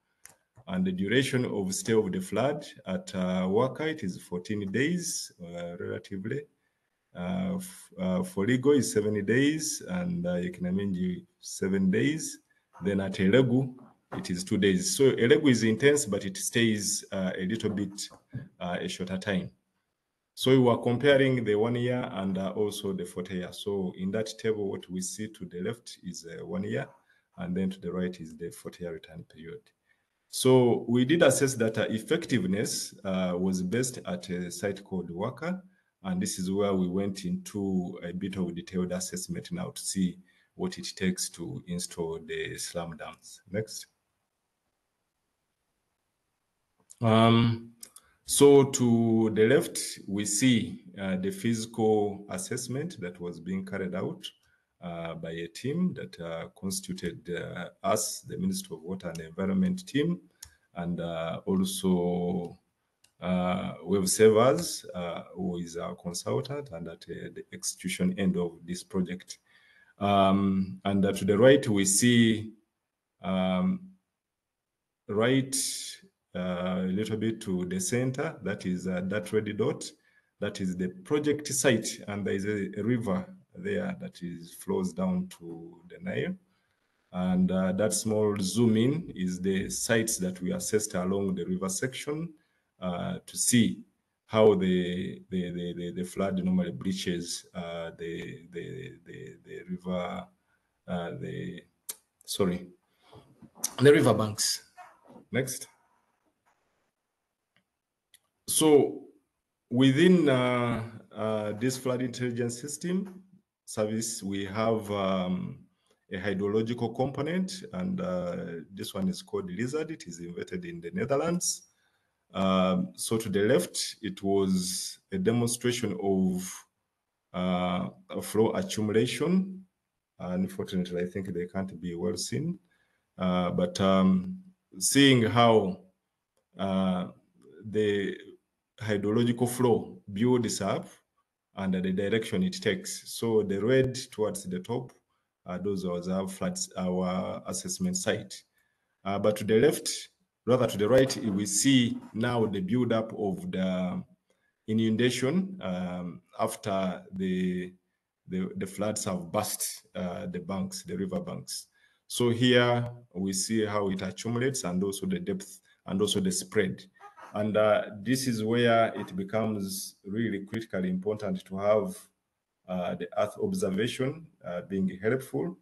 and the duration of stay of the flood at Waka, it is 14 days, relatively. For Ligo is 70 days, and Yekinamenji 7 days. Then at Elegu, it is 2 days. So Elegu is intense, but it stays a little bit a shorter time. So we were comparing the 1 year and also the 40 year. So in that table, what we see to the left is 1 year, and then to the right is the 40-year return period. So we did assess that effectiveness was based at a site called Waka, and this is where we went into a bit of detailed assessment now to see what it takes to install the slam dams. Next. So to the left, we see the physical assessment that was being carried out by a team that constituted us, the Ministry of Water and Environment team, and also Wave Savers, who is our consultant, and at the execution end of this project. And to the right, we see right a little bit to the center, that is that red dot, that is the project site, and there is a river there that flows down to the Nile. And that small zoom in is the sites that we assessed along the river section to see how the flood normally breaches the river, the river banks. Next. So within this flood intelligence system service, we have a hydrological component, and this one is called Lizard. It is invented in the Netherlands. So to the left, it was a demonstration of a flow accumulation. Unfortunately, I think they can't be well seen, but seeing how the hydrological flow builds up and the direction it takes. So the red towards the top, those are our floods, our assessment site. But to the left, rather to the right, we see now the buildup of the inundation after the floods have burst the banks, the river banks. So here we see how it accumulates, and also the depth, and also the spread. And this is where it becomes really critically important to have the Earth observation being helpful.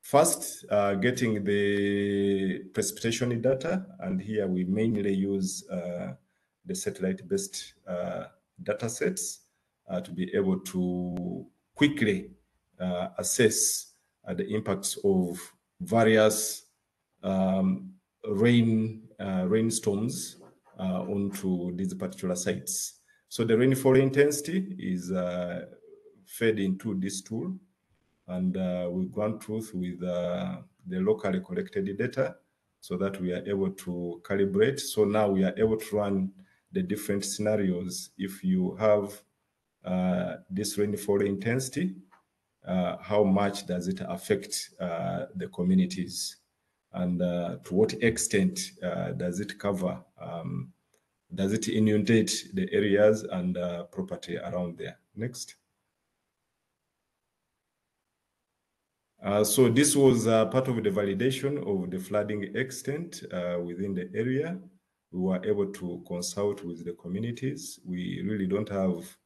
First, getting the precipitation data, and here we mainly use the satellite-based data sets to be able to quickly assess the impacts of various rainstorms onto these particular sites. So the rainfall intensity is fed into this tool, and we've gone through with the locally collected data so that we are able to calibrate. So now we are able to run the different scenarios. If you have this rainfall intensity, how much does it affect the communities? And to what extent does it cover, does it inundate the areas and property around there? Next. So this was part of the validation of the flooding extent within the area. We were able to consult with the communities. We really don't have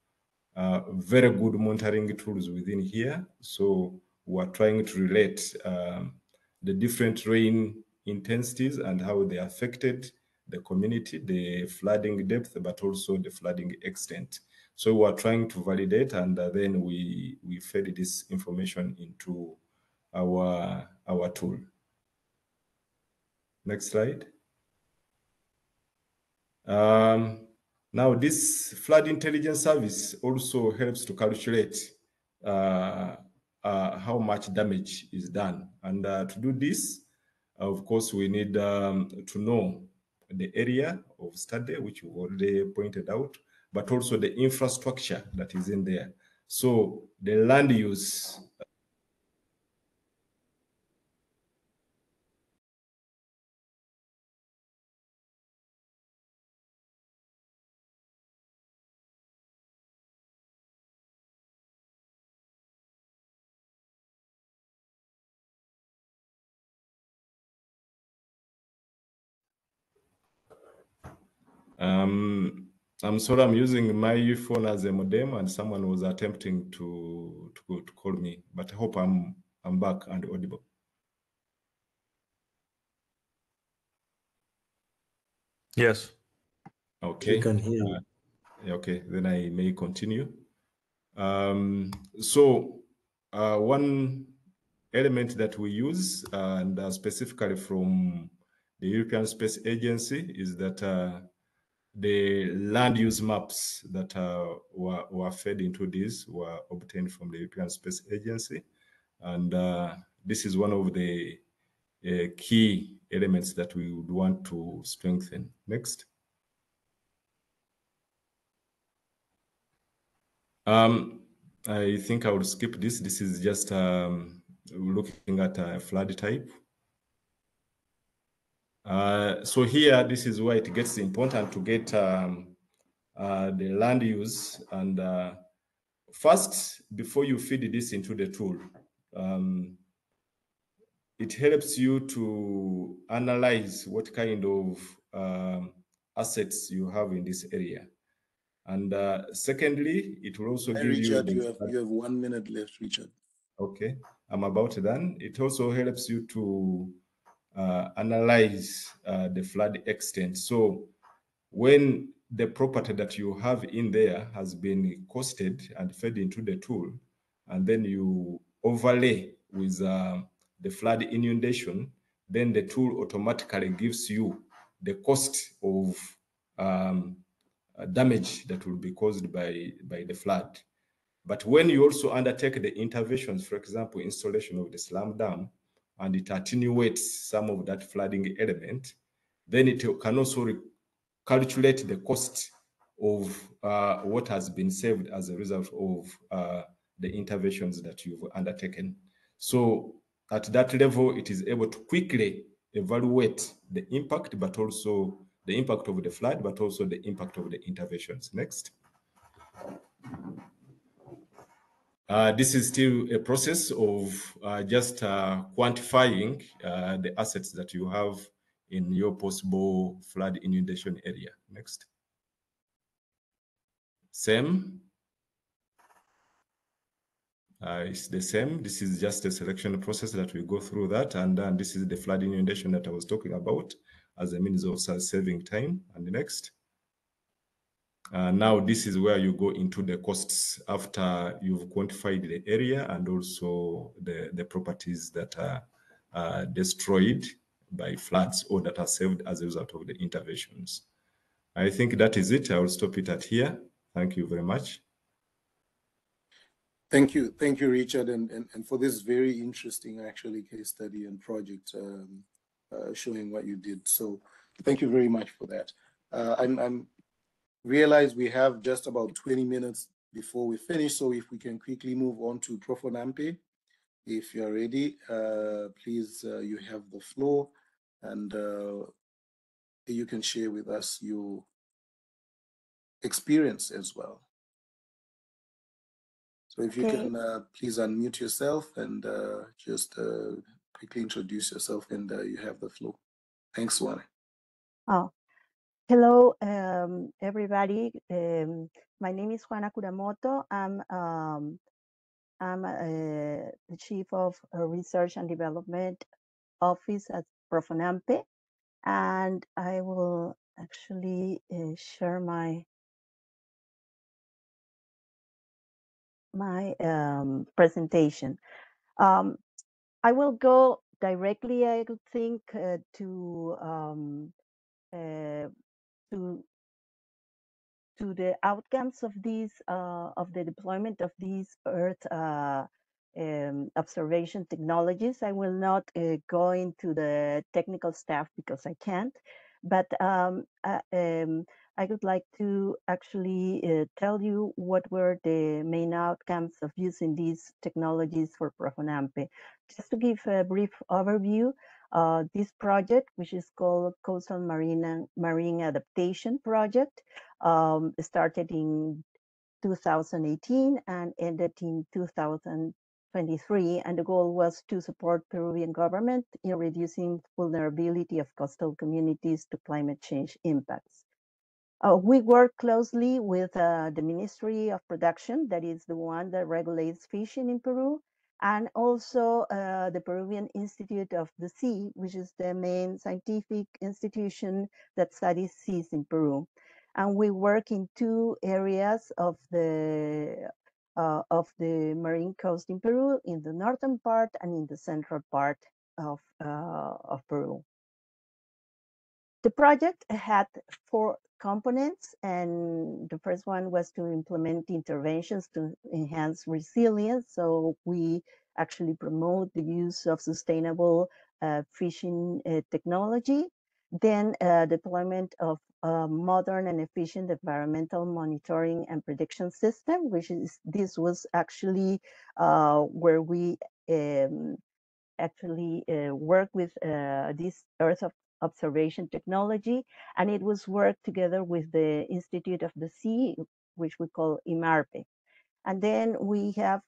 very good monitoring tools within here. So we're trying to relate the different rain intensities and how they affected the community, the flooding depth, but also the flooding extent. So we are trying to validate, and then we fed this information into our tool. Next slide. Now this flood intelligence service also helps to calculate how much damage is done. And to do this, of course, we need to know the area of study, which we already pointed out, but also the infrastructure that is in there. So the land use I'm sorry, I'm using my phone as a modem, and someone was attempting to call me, but I hope I'm back and audible. Yes. Okay. We can hear you. Okay, then I may continue. So one element that we use, and specifically from the European Space Agency, is that the land use maps that were fed into this were obtained from the European Space Agency. And this is one of the key elements that we would want to strengthen. Next. I think I will skip this. This is just looking at a flood type. So here, this is where it gets important to get the land use. And first, before you feed this into the tool, it helps you to analyze what kind of assets you have in this area. And secondly, it will also give Richard, you... you have 1 minute left, Richard. Okay, I'm about done. It also helps you to analyze the flood extent. So when the property that you have in there has been costed and fed into the tool, and then you overlay with the flood inundation, then the tool automatically gives you the cost of damage that will be caused by the flood. But when you also undertake the interventions, for example, installation of the slam dam, and it attenuates some of that flooding element, then it can also calculate the cost of what has been saved as a result of the interventions that you've undertaken. So at that level, it is able to quickly evaluate the impact, but also the impact of the flood, but also the impact of the interventions. Next. This is still a process of just quantifying the assets that you have in your possible flood inundation area. Next. Same. It's the same. This is just a selection process that we go through that. And then this is the flood inundation that I was talking about as a means of saving time. And the next. Now this is where you go into the costs after you've quantified the area and also the properties that are destroyed by floods or that are saved as a result of the interventions. I think that is it. I will stop it at here. Thank you very much. Thank you, Richard, and for this very interesting, actually, case study and project showing what you did. So thank you very much for that. I'm realize we have just about 20 minutes before we finish, so if we can quickly move on to Prof. Nampe. If you're ready, please, you have the floor, and you can share with us your experience as well. So if you can please unmute yourself and just quickly introduce yourself, and you have the floor. Thanks, Juana. Oh, hello, everybody. My name is Juana Kuramoto. I'm the Chief of Research and Development Office at Profonampe, and I will actually share my presentation. I will go directly, I think, to the outcomes of these of the deployment of these Earth observation technologies. I will not go into the technical stuff because I can't, but I would like to actually tell you what were the main outcomes of using these technologies for Profonampe. Just to give a brief overview, this project, which is called Coastal Marine Adaptation Project, started in 2018 and ended in 2023, and the goal was to support Peruvian government in reducing vulnerability of coastal communities to climate change impacts. We work closely with the Ministry of Production, that is the one that regulates fishing in Peru, and also the Peruvian Institute of the Sea, which is the main scientific institution that studies seas in Peru. And we work in two areas of the marine coast in Peru, in the northern part and in the central part of Peru. The project had 4 components, and the first one was to implement interventions to enhance resilience. So we actually promote the use of sustainable fishing technology. Then deployment of a modern and efficient environmental monitoring and prediction system, this was actually where we actually work with this Earth observation technology, and it was worked together with the Institute of the Sea, which we call IMARPE. And then we have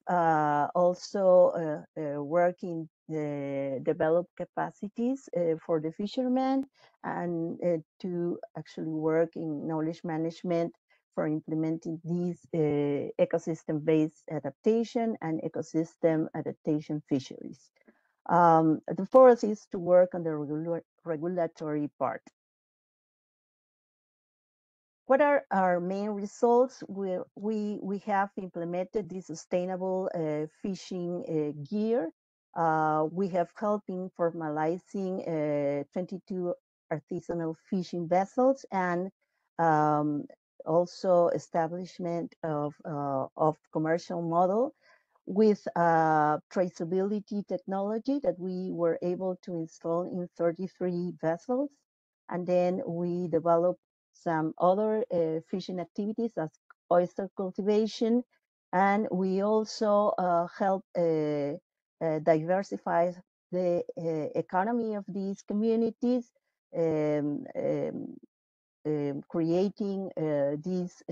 also working develop capacities for the fishermen and to actually work in knowledge management for implementing these ecosystem-based adaptation and ecosystem adaptation fisheries. The fourth is to work on the regulatory part. What are our main results? We have implemented this sustainable fishing gear. We have helped in formalizing 22 artisanal fishing vessels and also establishment of commercial model with traceability technology that we were able to install in 33 vessels. And then we developed some other fishing activities as oyster cultivation. And we also help diversify the economy of these communities, creating these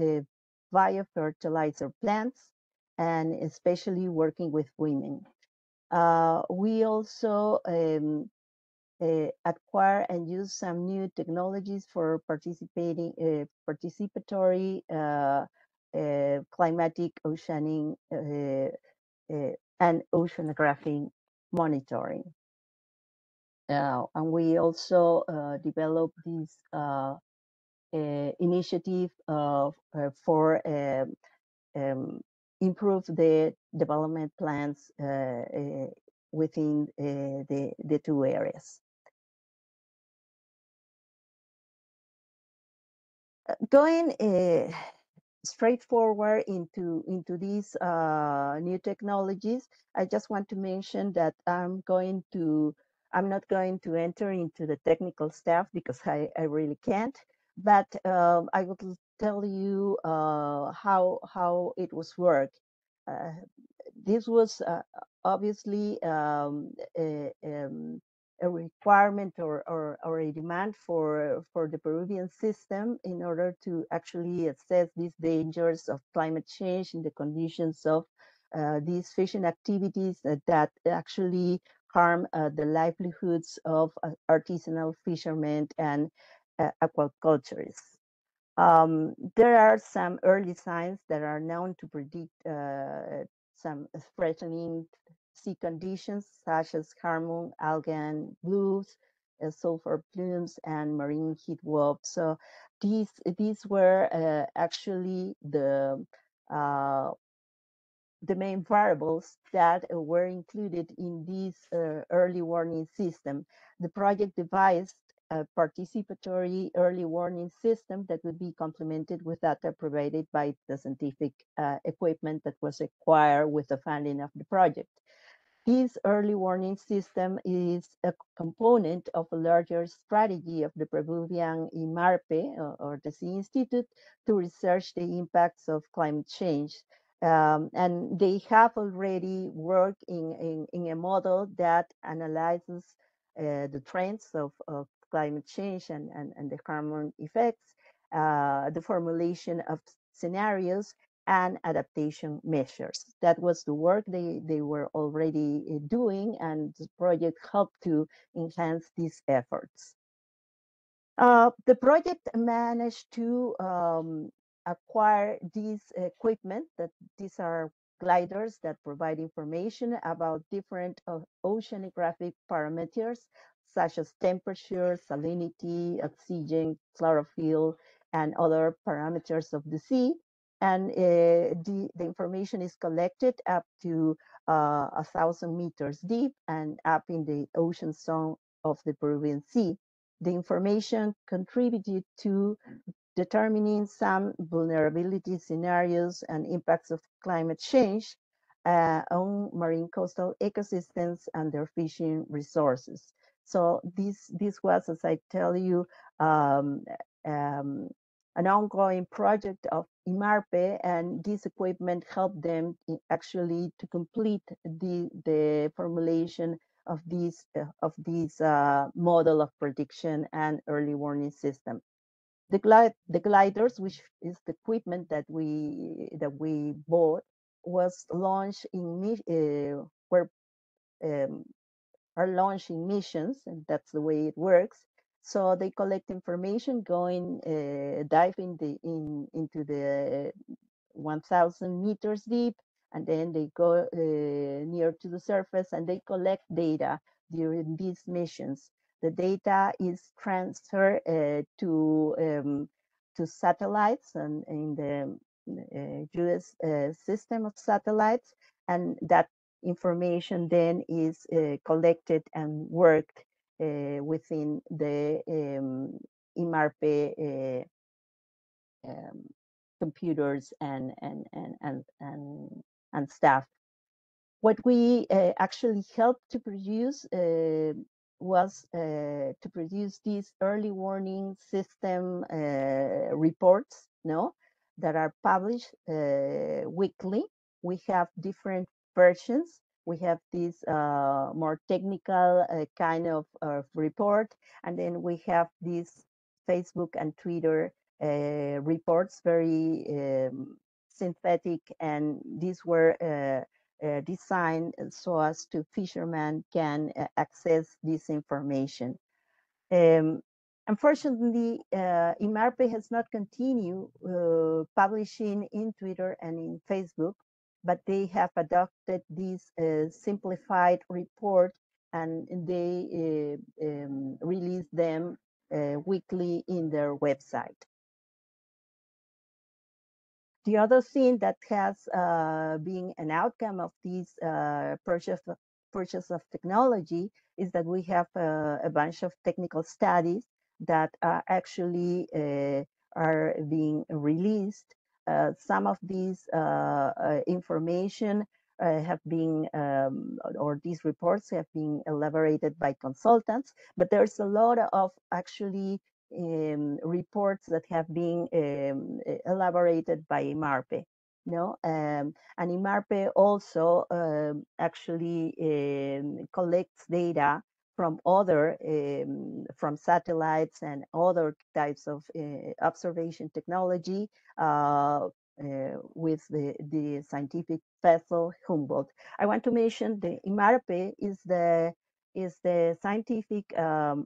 biofertilizer plants, and especially working with women. We also acquire and use some new technologies for participatory climatic oceaning and oceanographic monitoring. And we also develop this initiative for improve the development plans within the two areas. Going straightforward into these new technologies, I just want to mention that I'm not going to enter into the technical stuff because I really can't, but I would tell you how it was worked. This was obviously a requirement or a demand for the Peruvian system in order to actually assess these dangers of climate change in the conditions of these fishing activities that actually harm the livelihoods of artisanal fishermen and aquaculturists. There are some early signs that are known to predict some threatening sea conditions, such as hormone algae blooms, sulfur plumes, and marine heat waves. So these were actually the main variables that were included in this early warning system. The project devised a participatory early warning system that would be complemented with data provided by the scientific equipment that was acquired with the funding of the project. This early warning system is a component of a larger strategy of the Peruvian IMARPE, or the Sea Institute, to research the impacts of climate change. And they have already worked in a model that analyzes the trends of climate change and the carbon effects, the formulation of scenarios, and adaptation measures. That was the work they were already doing, and the project helped to enhance these efforts. The project managed to acquire these equipment that these are gliders that provide information about different oceanographic parameters such as temperature, salinity, oxygen, chlorophyll, and other parameters of the sea. And the information is collected up to 1,000 meters deep and up in the ocean zone of the Peruvian Sea. The information contributed to determining some vulnerability scenarios and impacts of climate change on marine coastal ecosystems and their fishing resources. So this was, as I tell you, um, um, an ongoing project of IMARPE, and this equipment helped them actually to complete the formulation of this model of prediction and early warning system. The gliders, which is the equipment that we bought, was launched in were are launching missions, and that's the way it works. So they collect information, going dive into the 1,000 meters deep, and then they go near to the surface and they collect data during these missions. The data is transferred to satellites and in the U.S. System of satellites, and that information then is collected and worked within the IMARPE computers and staff. What we actually helped to produce was to produce these early warning system reports, that are published weekly. We have different versions. We have this more technical kind of report, and then we have this Facebook and Twitter reports, very synthetic, and these were designed so as to fishermen can access this information. Unfortunately, IMARPE has not continued publishing in Twitter and in Facebook, but they have adopted this simplified report, and they release them weekly in their website. The other thing that has been an outcome of this purchase of technology is that we have a bunch of technical studies that actually are being released. Some of these information have been, or these reports have been elaborated by consultants, but there's a lot of actually reports that have been elaborated by IMARPE. And IMARPE also actually collects data from other, from satellites and other types of observation technology with the scientific vessel Humboldt. I want to mention the IMARPE is the Scientific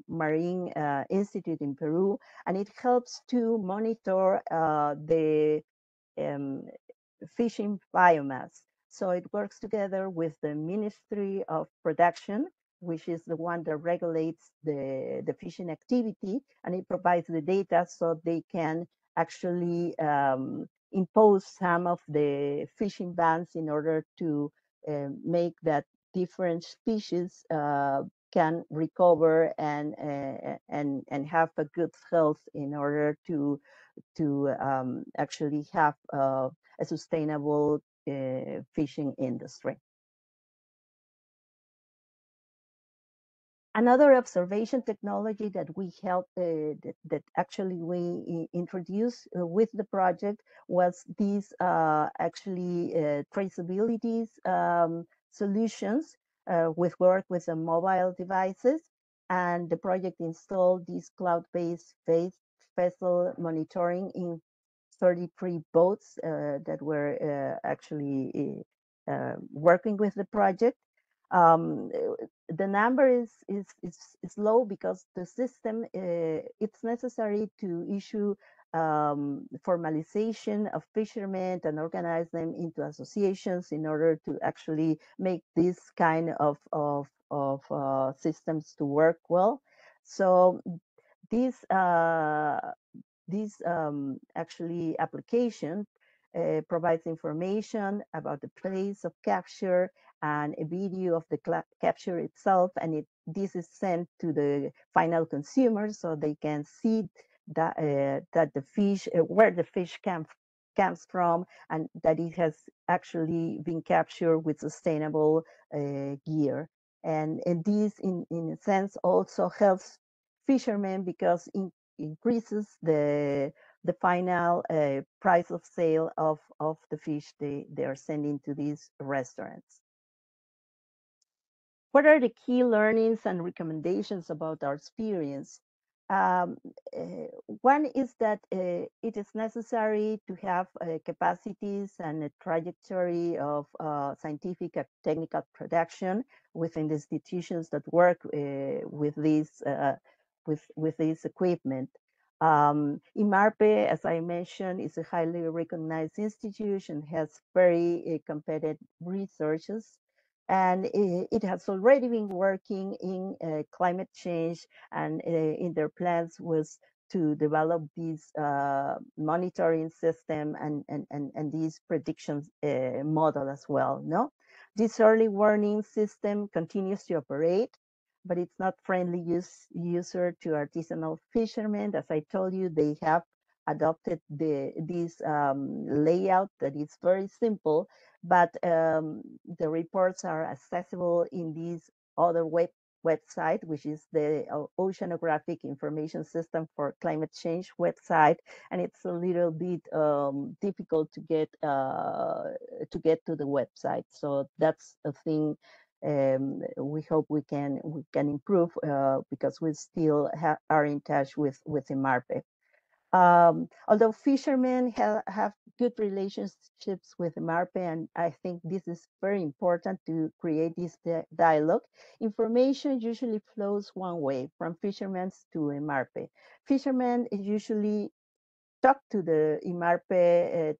Marine Institute in Peru, and it helps to monitor the fishing biomass. So it works together with the Ministry of Production, which is the one that regulates the fishing activity, and it provides the data so they can actually impose some of the fishing bans in order to make that different species can recover and have a good health in order to actually have a sustainable fishing industry. Another observation technology that we helped, that actually we introduced with the project was these actually traceability solutions with work with the mobile devices, and the project installed these cloud-based vessel monitoring in 33 boats that were actually working with the project. The number is low because the system, it's necessary to issue formalization of fishermen and organize them into associations in order to actually make this kind of systems to work well. So this actually application provides information about the place of capture and a video of the capture itself, and this is sent to the final consumer so they can see that that the fish, where the fish comes from, and that it has actually been captured with sustainable gear. And this, in a sense, also helps fishermen because it increases the final price of sale of the fish they are sending to these restaurants. What are the key learnings and recommendations about our experience? One is that it is necessary to have capacities and a trajectory of scientific and technical production within the institutions that work with this equipment. IMARPE, as I mentioned, is a highly recognized institution, has very competitive researches, and it has already been working in climate change, and in their plans was to develop this monitoring system and these predictions model as well. No, this early warning system continues to operate, but it's not friendly user to artisanal fishermen. As I told you, they have adopted this layout that is very simple, but the reports are accessible in this other website, which is the Oceanographic Information System for Climate Change website, and it's a little bit difficult to get to the website. So that's a thing we hope we can improve because we still are in touch with IMARPE. Although fishermen have good relationships with IMARPE, and I think this is very important to create this dialogue, information usually flows one way from fishermen to IMARPE. Fishermen usually talk to the IMARPE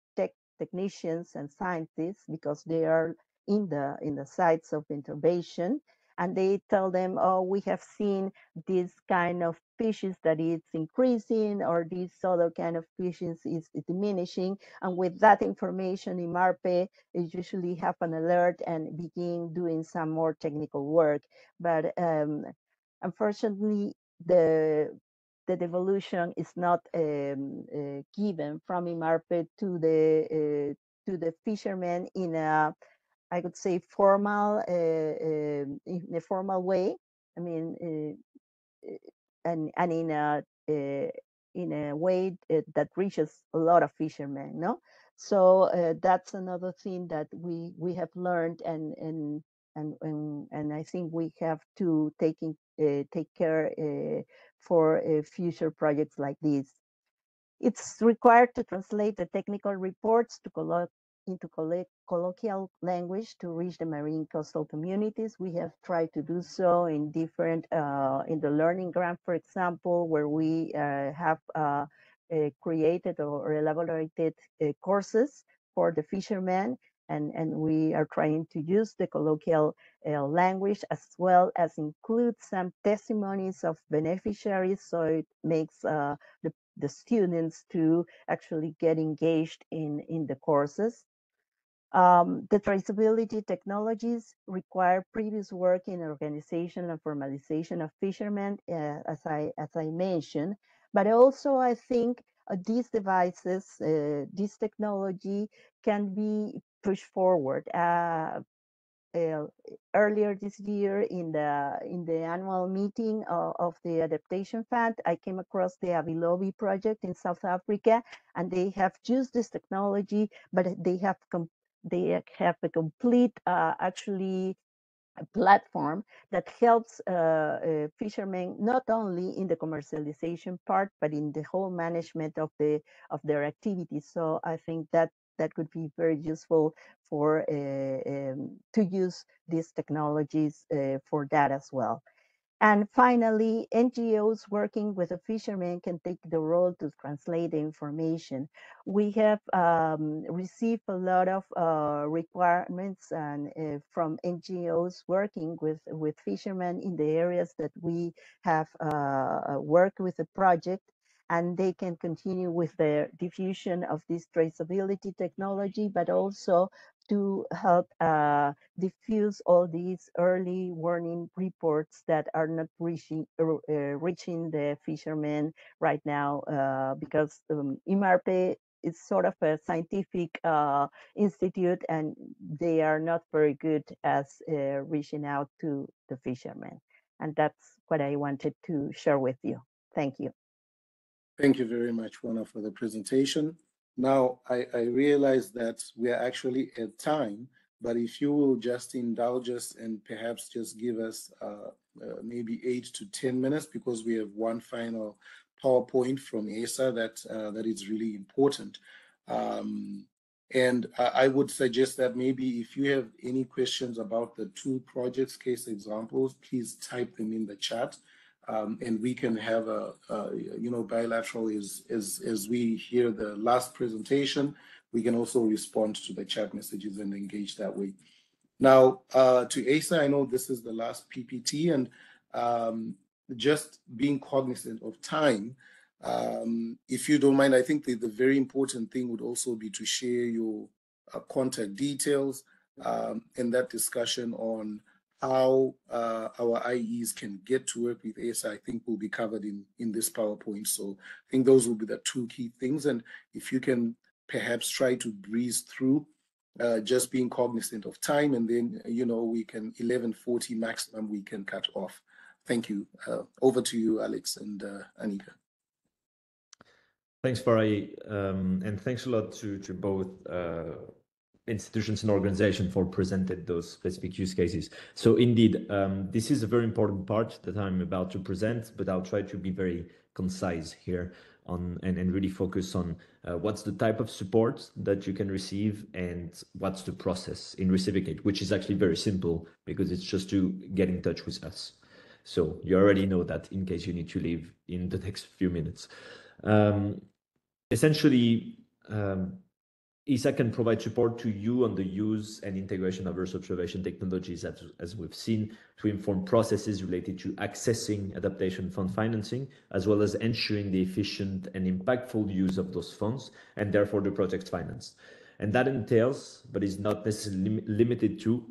technicians and scientists because they are in the sites of intervention, and they tell them, oh, we have seen this kind of species that it's increasing, or this other kind of species is diminishing, and with that information, IMARPE usually have an alert and begin doing some more technical work. But unfortunately, the devolution is not given from IMARPE to the fishermen in a, I would say, formal in a formal way. I mean, and in a way that reaches a lot of fishermen. No, so that's another thing that we have learned, and I think we have to take care for future projects like this. It's required to translate the technical reports into colloquial language to reach the marine coastal communities. We have tried to do so in different, in the Learning Grant, for example, where we have created or elaborated courses for the fishermen, and we are trying to use the colloquial language, as well as include some testimonies of beneficiaries, so it makes the students to actually get engaged in the courses. The traceability technologies require previous work in organization and formalization of fishermen, as I mentioned, but also I think these devices, this technology can be pushed forward. Earlier this year in the annual meeting of the Adaptation Fund, I came across the Avilobi project in South Africa, and they have used this technology, but they have a complete actually a platform that helps fishermen not only in the commercialization part, but in the whole management of their activities. So I think that that could be very useful for to use these technologies for that as well. And finally, NGOs working with the fishermen can take the role to translate the information. We have received a lot of requirements and from NGOs working with fishermen in the areas that we have worked with the project, and they can continue with the diffusion of this traceability technology, but also to help diffuse all these early warning reports that are not reaching the fishermen right now, because IMARPE is sort of a scientific institute, and they are not very good as reaching out to the fishermen. And that's what I wanted to share with you. Thank you. Thank you very much, Juana, for the presentation. Now, I realize that we are actually at time, but if you will just indulge us and perhaps just give us maybe 8 to 10 minutes, because we have one final PowerPoint from ESA that is really important. And I would suggest that maybe if you have any questions about the 2 projects case examples, please type them in the chat. And we can have a bilateral as we hear the last presentation, we can also respond to the chat messages and engage that way. Now, to Asa, I know this is the last PPT, and just being cognizant of time, if you don't mind, I think the very important thing would also be to share your contact details and that discussion on how our IEs can get to work with ASA, I think will be covered in this PowerPoint. So I think those will be the 2 key things. And if you can perhaps try to breeze through, just being cognizant of time, and then, we can 11:40 maximum, we can cut off. Thank you. Over to you, Alex and Anika. Thanks, Farai, and thanks a lot to both institutions and organizations for presenting those specific use cases. So indeed, this is a very important part that I'm about to present, but I'll try to be very concise here and really focus on what's the type of support that you can receive and what's the process in receiving it, which is actually very simple because it's just to get in touch with us. So you already know that in case you need to leave in the next few minutes. Essentially, ESA can provide support to you on the use and integration of Earth observation technologies, as we've seen, to inform processes related to accessing adaptation fund financing, as well as ensuring the efficient and impactful use of those funds, and therefore the project finance. And that entails, but is not necessarily limited to,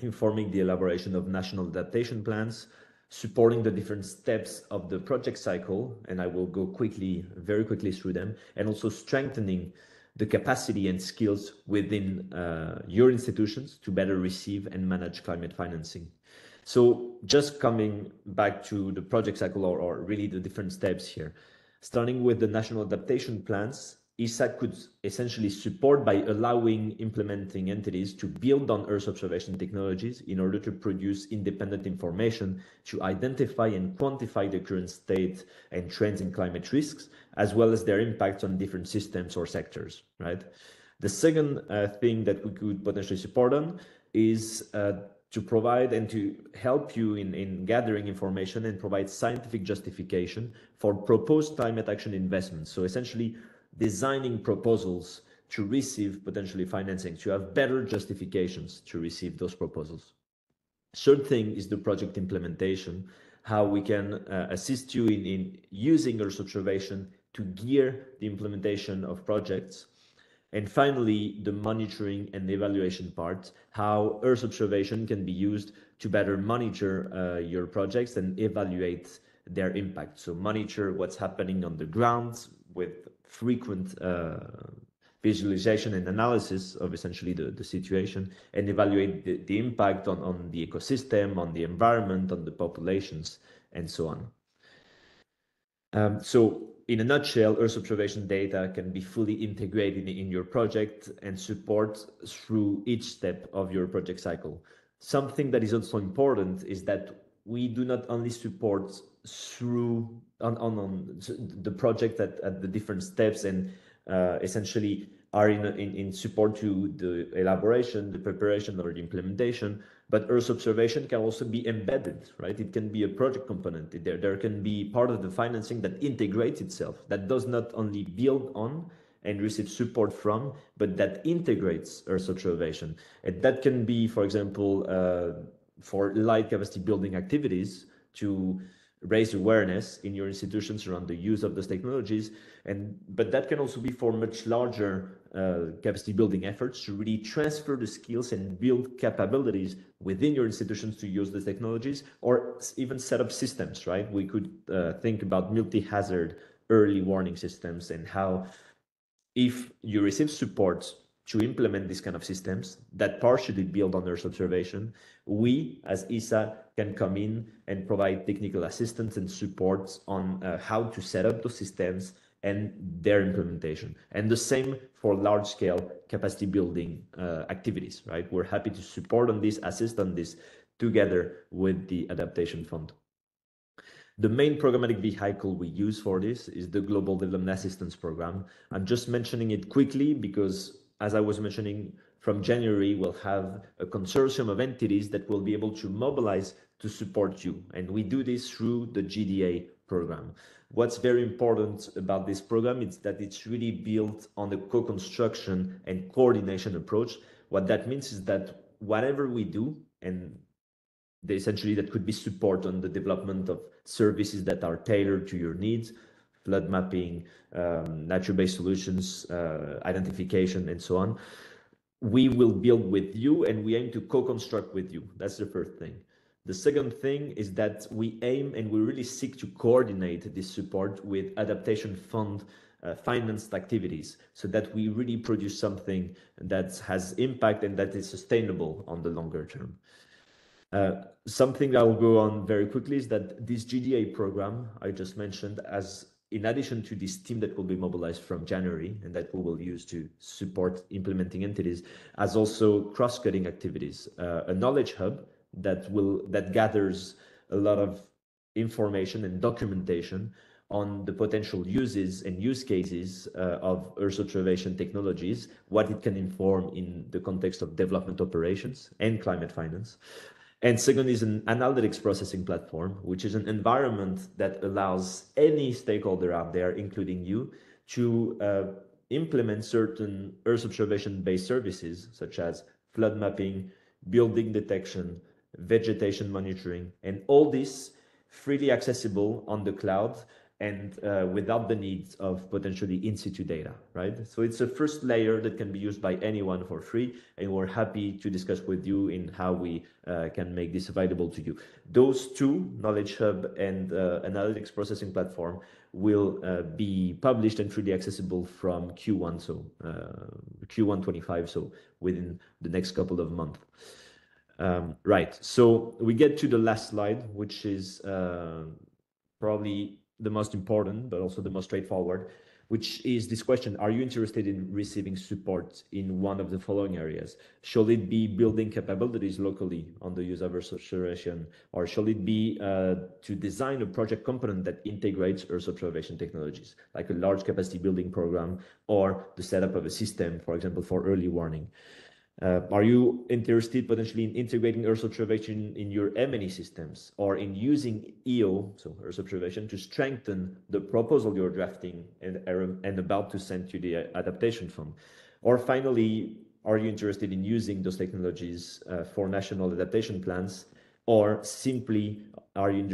informing the elaboration of national adaptation plans, supporting the different steps of the project cycle, and I will go very quickly through them, and also strengthening the capacity and skills within your institutions to better receive and manage climate financing. So just coming back to the project cycle or really the different steps here, starting with the national adaptation plans, ESA could essentially support by allowing implementing entities to build on Earth observation technologies in order to produce independent information to identify and quantify the current state and trends in climate risks, as well as their impacts on different systems or sectors, right? The second thing that we could potentially support on is to provide and to help you in gathering information and provide scientific justification for proposed climate action investments. So essentially, designing proposals to receive potentially financing, to have better justifications to receive those proposals. Third thing is the project implementation, how we can assist you in using Earth observation to gear the implementation of projects. And finally, the monitoring and evaluation part, how Earth observation can be used to better monitor your projects and evaluate their impact. So monitor what's happening on the ground with frequent visualization and analysis of essentially the situation, and evaluate the impact on the ecosystem, on the environment, on the populations, and so on. So in a nutshell, Earth observation data can be fully integrated in your project and support through each step of your project cycle. Something that is also important is that we do not only support through on the project at the different steps and essentially are in support to the elaboration, the preparation, or the implementation. But Earth observation can also be embedded, right? It can be a project component. There can be part of the financing that integrates itself, that does not only build on and receive support from, but that integrates Earth observation. And that can be, for example, for light capacity building activities to raise awareness in your institutions around the use of those technologies. But that can also be for much larger capacity building efforts to really transfer the skills and build capabilities within your institutions to use the technologies, or even set up systems, right? We could think about multi-hazard early warning systems, and how if you receive support to implement these kind of systems that partially build on Earth observation, we as ESA can come in and provide technical assistance and support on how to set up those systems and their implementation. And the same for large-scale capacity building activities, right? We're happy to support on this, assist on this, together with the Adaptation Fund. The main programmatic vehicle we use for this is the Global Development Assistance Program. I'm just mentioning it quickly because, as I was mentioning, from January, we'll have a consortium of entities that will be able to mobilize to support you. And we do this through the GDA program. What's very important about this program is that it's really built on the co-construction and coordination approach. What that means is that whatever we do, and essentially that could be support on the development of services that are tailored to your needs, flood mapping, nature-based solutions, identification, and so on, we will build with you, and we aim to co-construct with you. That's the first thing. The second thing is that we aim and we really seek to coordinate this support with Adaptation Fund financed activities, so that we really produce something that has impact and that is sustainable on the longer term. Something I will go on very quickly is that this GDA program I just mentioned, as in addition to this team that will be mobilized from January and that we will use to support implementing entities, as also cross-cutting activities, a knowledge hub that gathers a lot of information and documentation on the potential uses and use cases of Earth observation technologies, what it can inform in the context of development operations and climate finance. And second is an analytics processing platform, which is an environment that allows any stakeholder out there, including you, to implement certain Earth observation-based services, such as flood mapping, building detection, vegetation monitoring, and all this freely accessible on the cloud and without the need of potentially in situ data, right? So it's a first layer that can be used by anyone for free, and we're happy to discuss with you in how we can make this available to you. Those two, Knowledge Hub and Analytics Processing Platform, will be published and freely accessible from Q1, so Q1 25, so within the next couple of months. Right, so we get to the last slide, which is probably the most important, but also the most straightforward, which is this question: are you interested in receiving support in one of the following areas? Shall it be building capabilities locally on the use of Earth observation, or shall it be to design a project component that integrates Earth observation technologies, like a large capacity building program, or the setup of a system, for example, for early warning? Are you interested potentially in integrating Earth observation in your M&E systems, or in using EO, so Earth observation, to strengthen the proposal you're drafting and about to send to the Adaptation Fund? Or finally, are you interested in using those technologies for national adaptation plans, or simply are you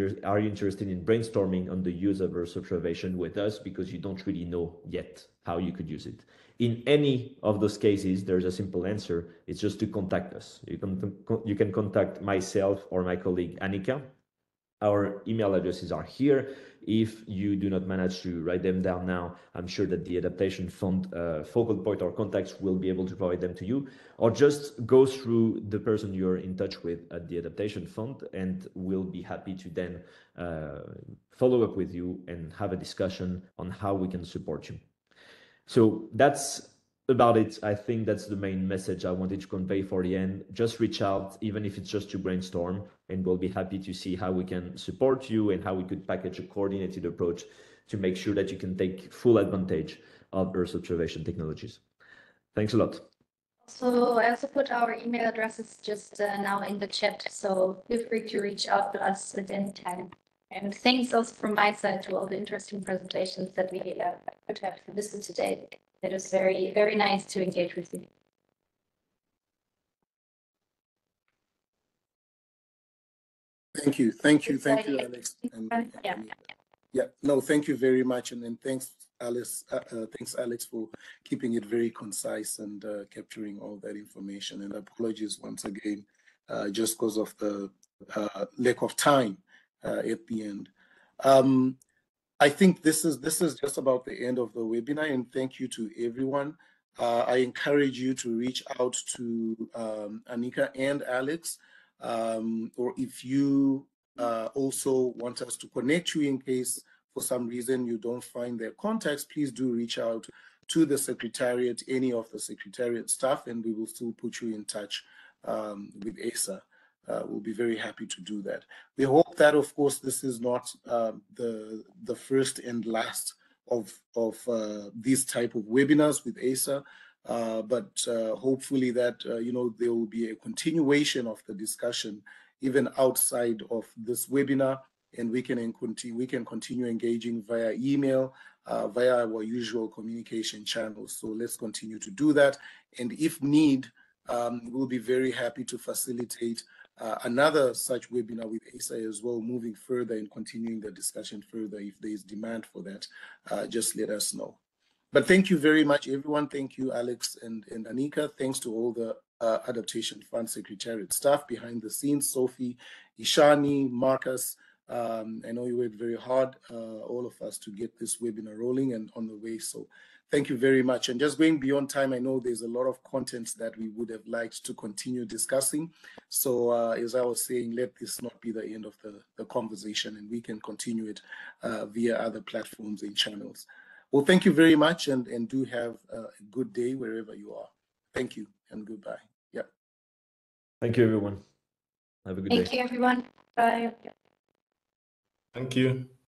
interested in brainstorming on the use of Earth observation with us because you don't really know yet how you could use it? In any of those cases, there's a simple answer. It's just to contact us. You can contact myself or my colleague Annika. Our email addresses are here. If you do not manage to write them down now, I'm sure that the Adaptation Fund focal point or contacts will be able to provide them to you, or just go through the person you're in touch with at the Adaptation Fund, and we'll be happy to then follow up with you and have a discussion on how we can support you. So that's about it. I think that's the main message I wanted to convey for the end. Just reach out, even if it's just to brainstorm, and we'll be happy to see how we can support you and how we could package a coordinated approach to make sure that you can take full advantage of Earth observation technologies. Thanks a lot. So I also put our email addresses just now in the chat, so feel free to reach out to us at any time. And thanks also from my side to all the interesting presentations that we could have listened today. It was very, very nice to engage with you. Thank you, Alex. Yeah. Yeah, no, thank you very much, and then thanks, Alice. Thanks, Alex, for keeping it very concise and capturing all that information. And apologies once again, just because of the lack of time at the end. I think this is just about the end of the webinar, and thank you to everyone. I encourage you to reach out to Anika and Alex, or if you also want us to connect you in case for some reason you don't find their contacts, please do reach out to the Secretariat, any of the Secretariat staff, and we will still put you in touch with ASA. We'll be very happy to do that. We hope that, of course, this is not the first and last of these type of webinars with ASA, but hopefully that there will be a continuation of the discussion even outside of this webinar, and we can continue engaging via email, via our usual communication channels. So let's continue to do that, and if need, we'll be very happy to facilitate another such webinar with ASA as well, moving further and continuing the discussion further. If there is demand for that, just let us know. But thank you very much, everyone. Thank you, Alex and Anika. Thanks to all the Adaptation Fund Secretariat staff behind the scenes, Sophie, Ishani, Marcus. I know you worked very hard, all of us, to get this webinar rolling and on the way. So thank you very much. And just going beyond time, I know there's a lot of content that we would have liked to continue discussing. So as I was saying, let this not be the end of the conversation, and we can continue it via other platforms and channels. Well, thank you very much, and do have a good day wherever you are. Thank you and goodbye. Yeah. Thank you, everyone. Have a good day. Thank you, everyone. Bye. Thank you.